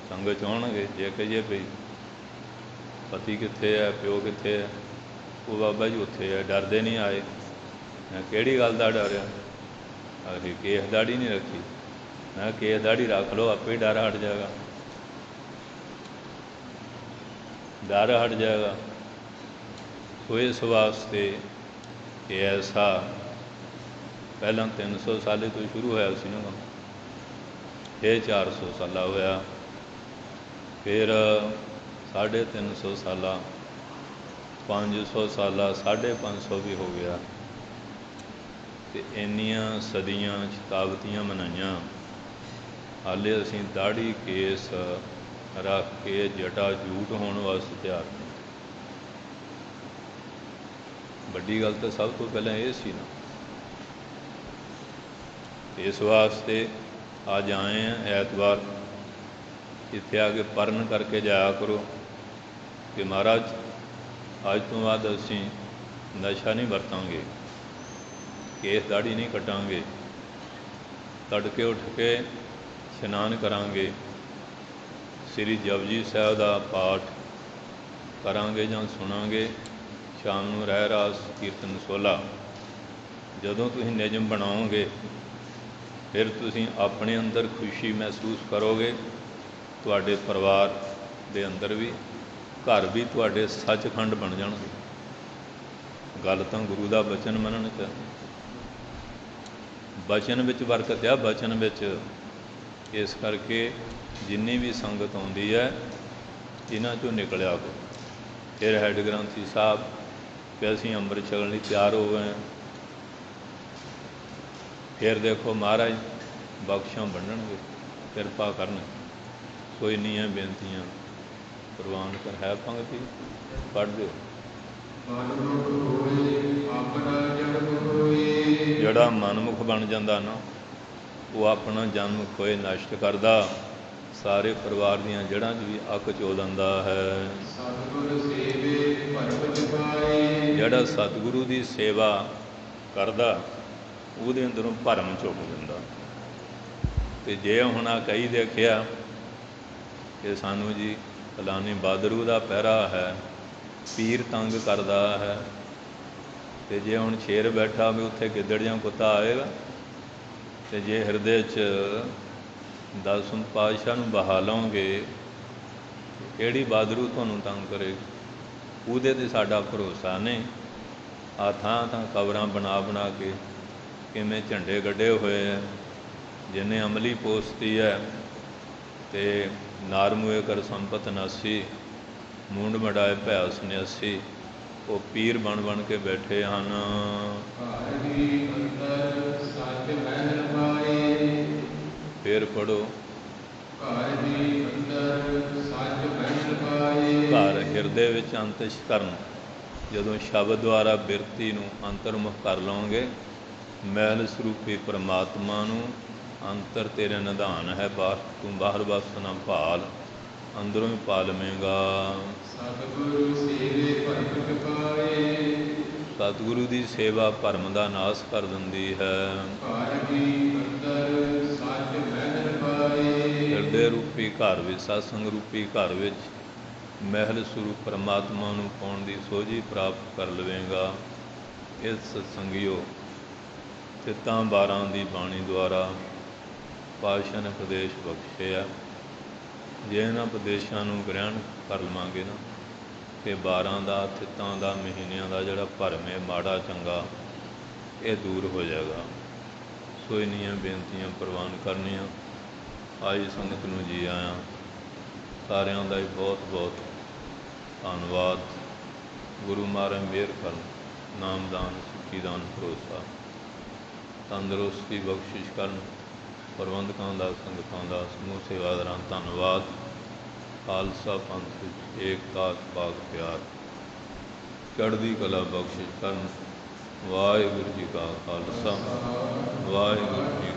ਸੰਗਤ 'ਚ ਆਉਣਗੇ, ਜੇ ਕਹੀਏ ਵੀ ਪਤੀ ਕਿੱਥੇ ਹੈ, ਪਿਓ ਕਿੱਥੇ ਹੈ, ਉਹ ਬਾਬਾ ਜੀ ਉੱਥੇ ਹੈ, ਡਰਦੇ ਨਹੀਂ ਆਏ। ਮੈਂ ਕਿਹੜੀ ਗੱਲ ਦਾ ਡਰ ਆ? ਆਖੇ ਕੇਸ ਦਾੜੀ ਨਹੀਂ ਰੱਖੀ। ਮੈਂ ਕੇਸ ਦਾੜੀ ਰੱਖ ਲਓ, ਆਪੇ ਡਰ ਹਟ ਜਾਏਗਾ, ਡਰ ਹਟ ਜਾਏਗਾ। ਸੋ ਇਸ ਵਾਸਤੇ ਇਹ ਐਸਾ ਪਹਿਲਾਂ 300 ਸਾਲੇ ਤੋਂ ਸ਼ੁਰੂ ਹੋਇਆ ਸੀ ਨਾ, ਇਹ 400 ਸਾਲਾ ਹੋਇਆ, ਫਿਰ 350 ਸਾਲਾ, 500 ਸਾਲਾ, 550 ਵੀ ਹੋ ਗਿਆ। ਅਤੇ ਇੰਨੀਆਂ ਸਦੀਆਂ ਸ਼ਤਾਬਦੀਆਂ ਮਨਾਈਆਂ, ਹਾਲੇ ਅਸੀਂ ਦਾੜੀ ਕੇਸ ਰੱਖ ਕੇ ਜਟਾ ਜੂਟ ਹੋਣ ਵਾਸਤੇ ਤਿਆਰ ਨਹੀਂ। ਵੱਡੀ ਗੱਲ ਤਾਂ ਸਭ ਤੋਂ ਪਹਿਲਾਂ ਇਹ ਸੀ ਨਾ। ਇਸ ਵਾਸਤੇ ਅੱਜ ਆਏ ਹਾਂ ਐਤਵਾਰ, ਇੱਥੇ ਆ ਕੇ ਪਰਨ ਕਰਕੇ ਜਾਇਆ ਕਰੋ ਕਿ ਮਹਾਰਾਜ ਅੱਜ ਤੋਂ ਬਾਅਦ ਅਸੀਂ ਨਸ਼ਾ ਨਹੀਂ ਵਰਤਾਂਗੇ, ਕੇਸ ਦਾੜੀ ਨਹੀਂ ਕੱਟਾਂਗੇ, ਤੜਕੇ ਉੱਠ ਕੇ ਇਸ਼ਨਾਨ ਕਰਾਂਗੇ, ਸ੍ਰੀ ਜਪਜੀ ਸਾਹਿਬ ਦਾ ਪਾਠ ਕਰਾਂਗੇ ਜਾਂ ਸੁਣਾਂਗੇ, ਸ਼ਾਮ ਨੂੰ ਰਹਿ ਰਾਸ ਕੀਰਤਨ ਸੋਹਲਾ। ਜਦੋਂ ਤੁਸੀਂ ਨਿਯਮ ਬਣਾਓਗੇ, ਫਿਰ ਤੁਸੀਂ ਆਪਣੇ ਅੰਦਰ ਖੁਸ਼ੀ ਮਹਿਸੂਸ ਕਰੋਗੇ, ਤੁਹਾਡੇ ਪਰਿਵਾਰ ਦੇ ਅੰਦਰ ਵੀ, ਘਰ ਵੀ ਤੁਹਾਡੇ ਸੱਚਖੰਡ ਬਣ ਜਾਣਗੇ। ਗੱਲ ਤਾਂ ਗੁਰੂ ਦਾ ਬਚਨ ਮੰਨਣ 'ਚ, ਬਚਨ ਵਿੱਚ ਬਰਕਤ ਆ, ਬਚਨ ਵਿੱਚ। ਇਸ ਕਰਕੇ ਜਿੰਨੀ ਵੀ ਸੰਗਤ ਆਉਂਦੀ ਹੈ, ਇਹਨਾਂ 'ਚੋਂ ਨਿਕਲਿਆ ਕਰੋ। ਫਿਰ ਹੈੱਡ ਗ੍ਰੰਥੀ ਸਾਹਿਬ ਕਿ ਅਸੀਂ ਅੰਮ੍ਰਿਤ ਛਕਣ ਲਈ ਤਿਆਰ ਹੋ ਗਏ। ਫਿਰ ਦੇਖੋ ਮਹਾਰਾਜ ਬਖਸ਼ਾਂ ਵੰਡਣਗੇ, ਕਿਰਪਾ ਕਰਨਗੇ। ਸੋ ਇੰਨੀਆਂ ਬੇਨਤੀਆਂ ਪ੍ਰਵਾਨ ਕਰ। ਹੈ ਪੰਗਤੀ ਪੜ੍ਹ ਦਿਓ। ਜਿਹੜਾ ਮਨਮੁਖ ਬਣ ਜਾਂਦਾ ਨਾ, ਉਹ ਆਪਣਾ ਜਨਮ ਖੋਏ ਨਸ਼ਟ ਕਰਦਾ, ਸਾਰੇ ਪਰਿਵਾਰ ਦੀਆਂ ਜੜ੍ਹਾਂ 'ਚ ਵੀ ਅੱਕ ਚੋ ਦਿੰਦਾ ਹੈ। ਜਿਹੜਾ ਸਤਿਗੁਰੂ ਦੀ ਸੇਵਾ ਕਰਦਾ, ਉਹਦੇ ਅੰਦਰੋਂ ਭਰਮ ਚੁੱਕ ਦਿੰਦਾ। ਅਤੇ ਜੇ ਹੁਣ ਕਈ ਦੇਖਿਆ ਕਿ ਸਾਨੂੰ ਜੀ ਫਲਾਣੇ ਬਾਦਰੂ ਦਾ ਪਹਿਰਾ ਹੈ, ਪੀਰ ਤੰਗ ਕਰਦਾ ਹੈ, ਅਤੇ ਜੇ ਹੁਣ ਸ਼ੇਰ ਬੈਠਾ ਵੀ ਉੱਥੇ ਗਿੱਦੜ ਜਾਂ ਕੁੱਤਾ ਆਏਗਾ। ਅਤੇ ਜੇ ਹਿਰਦੇ 'ਚ ਦਸਮ ਪਾਤਸ਼ਾਹ ਨੂੰ ਬਹਾ ਲਓਗੇ, ਕਿਹੜੀ ਬਾਦਰੂ ਤੁਹਾਨੂੰ ਤੰਗ ਕਰੇਗੀ? ਉਹਦੇ 'ਤੇ ਸਾਡਾ ਭਰੋਸਾ ਨਹੀਂ। ਆ ਥਾਂ ਥਾਂ ਕਬਰਾਂ ਬਣਾ ਬਣਾ ਕੇ ਕਿਵੇਂ ਝੰਡੇ ਗੱਡੇ ਹੋਏ ਹੈ। ਜਿਹਨੇ ਅਮਲੀ ਪੋਸਤੀ ਹੈ, ਅਤੇ ਨਾਰ ਮੂਏ ਕਰ ਸੰਪਤ ਨਾਸੀ, ਮੂੰਡ ਮਡਾਏ ਭੈ ਸੰਨਿਆਸੀ, ਉਹ ਪੀਰ ਬਣ ਬਣ ਕੇ ਬੈਠੇ ਹਨ। ਫਿਰ ਪੜ੍ਹੋ, ਘਰ ਹਿਰਦੇ ਵਿੱਚ ਅੰਤਿਸ਼ ਕਰਨ। ਜਦੋਂ ਸ਼ਬਦ ਦੁਆਰਾ ਬਿਰਤੀ ਨੂੰ ਅੰਤਰਮੁਖ ਕਰ ਲਓਗੇ, ਮਹਿਲ ਸਰੂਪੀ ਪਰਮਾਤਮਾ ਨੂੰ ਅੰਤਰ ਤੇਰੇ ਨਿਧਾਨ ਹੈ, ਬਾਹਰ ਤੂੰ ਬਾਹਰ ਬਸ ਨਾ ਭਾਲ, ਅੰਦਰੋਂ ਹੀ ਪਾ ਲਵੇਂਗਾ। ਸਤਿਗੁਰੂ ਸੇਵੇ ਭਰਮ ਪਾਏ, ਸਤਿਗੁਰੂ ਦੀ ਸੇਵਾ ਭਰਮ ਦਾ ਨਾਸ ਕਰ ਦਿੰਦੀ ਹੈ। ਘਰ ਕੀ ਅੰਦਰ ਸੱਚ ਮਹਿਲ ਪਾਏ, ਹਿਰਦੇ ਰੂਪੀ ਘਰ ਵਿੱਚ, ਸਤਸੰਗ ਰੂਪੀ ਘਰ ਵਿੱਚ ਮਹਿਲ ਸਰੂਪ ਪਰਮਾਤਮਾ ਨੂੰ ਪਾਉਣ ਦੀ ਸੋਝੀ ਪ੍ਰਾਪਤ ਕਰ ਲਵੇਂਗਾ। ਇਸ ਸਤਸੰਗੀਓ ਚਿੱਤਾਂ 12 ਦੀ ਬਾਣੀ ਦੁਆਰਾ ਪਾਤਸ਼ਾਹ ਨੇ ਉਪਦੇਸ਼ ਬਖਸ਼ਿਆ। ਜੇ ਇਹਨਾਂ ਉਪਦੇਸ਼ਾਂ ਨੂੰ ਗ੍ਰਹਿਣ ਕਰ ਲਵਾਂਗੇ ਨਾ, ਕਿ 12 ਦਾ ਚਿੱਤਾਂ ਦਾ ਮਹੀਨਿਆਂ ਦਾ ਜਿਹੜਾ ਭਰਮ ਹੈ ਮਾੜਾ ਚੰਗਾ, ਇਹ ਦੂਰ ਹੋ ਜਾਏਗਾ। ਸੋ ਇੰਨੀਆਂ ਬੇਨਤੀਆਂ ਪ੍ਰਵਾਨ ਕਰਨੀਆਂ। ਆਈ ਸੰਗਤ ਨੂੰ ਜੀ ਆਇਆਂ। ਸਾਰਿਆਂ ਦਾ ਹੀ ਬਹੁਤ ਬਹੁਤ ਧੰਨਵਾਦ। ਗੁਰੂ ਮਹਾਰਾਜ ਮਿਹਰ ਕਰਨ, ਨਾਮਦਾਨ ਸਿੱਖੀ ਦਾਨ ਭਰੋਸਾ, ਤੰਦਰੁਸਤੀ ਬਖਸ਼ਿਸ਼ ਕਰਨ। ਪ੍ਰਬੰਧਕਾਂ ਦਾ, ਸੰਗਤਾਂ ਦਾ, ਸਮੂਹ ਸੇਵਾਦਾਰਾਂ ਧੰਨਵਾਦ। ਖਾਲਸਾ ਪੰਥ ਵਿੱਚ ਏਕਤਾ ਭਾਗ ਪਿਆਰ, ਚੜ੍ਹਦੀ ਕਲਾ ਬਖਸ਼ਿਸ਼ ਕਰਨ। ਵਾਹਿਗੁਰੂ ਜੀ ਕਾ ਖਾਲਸਾ, ਵਾਹਿਗੁਰੂ ਜੀ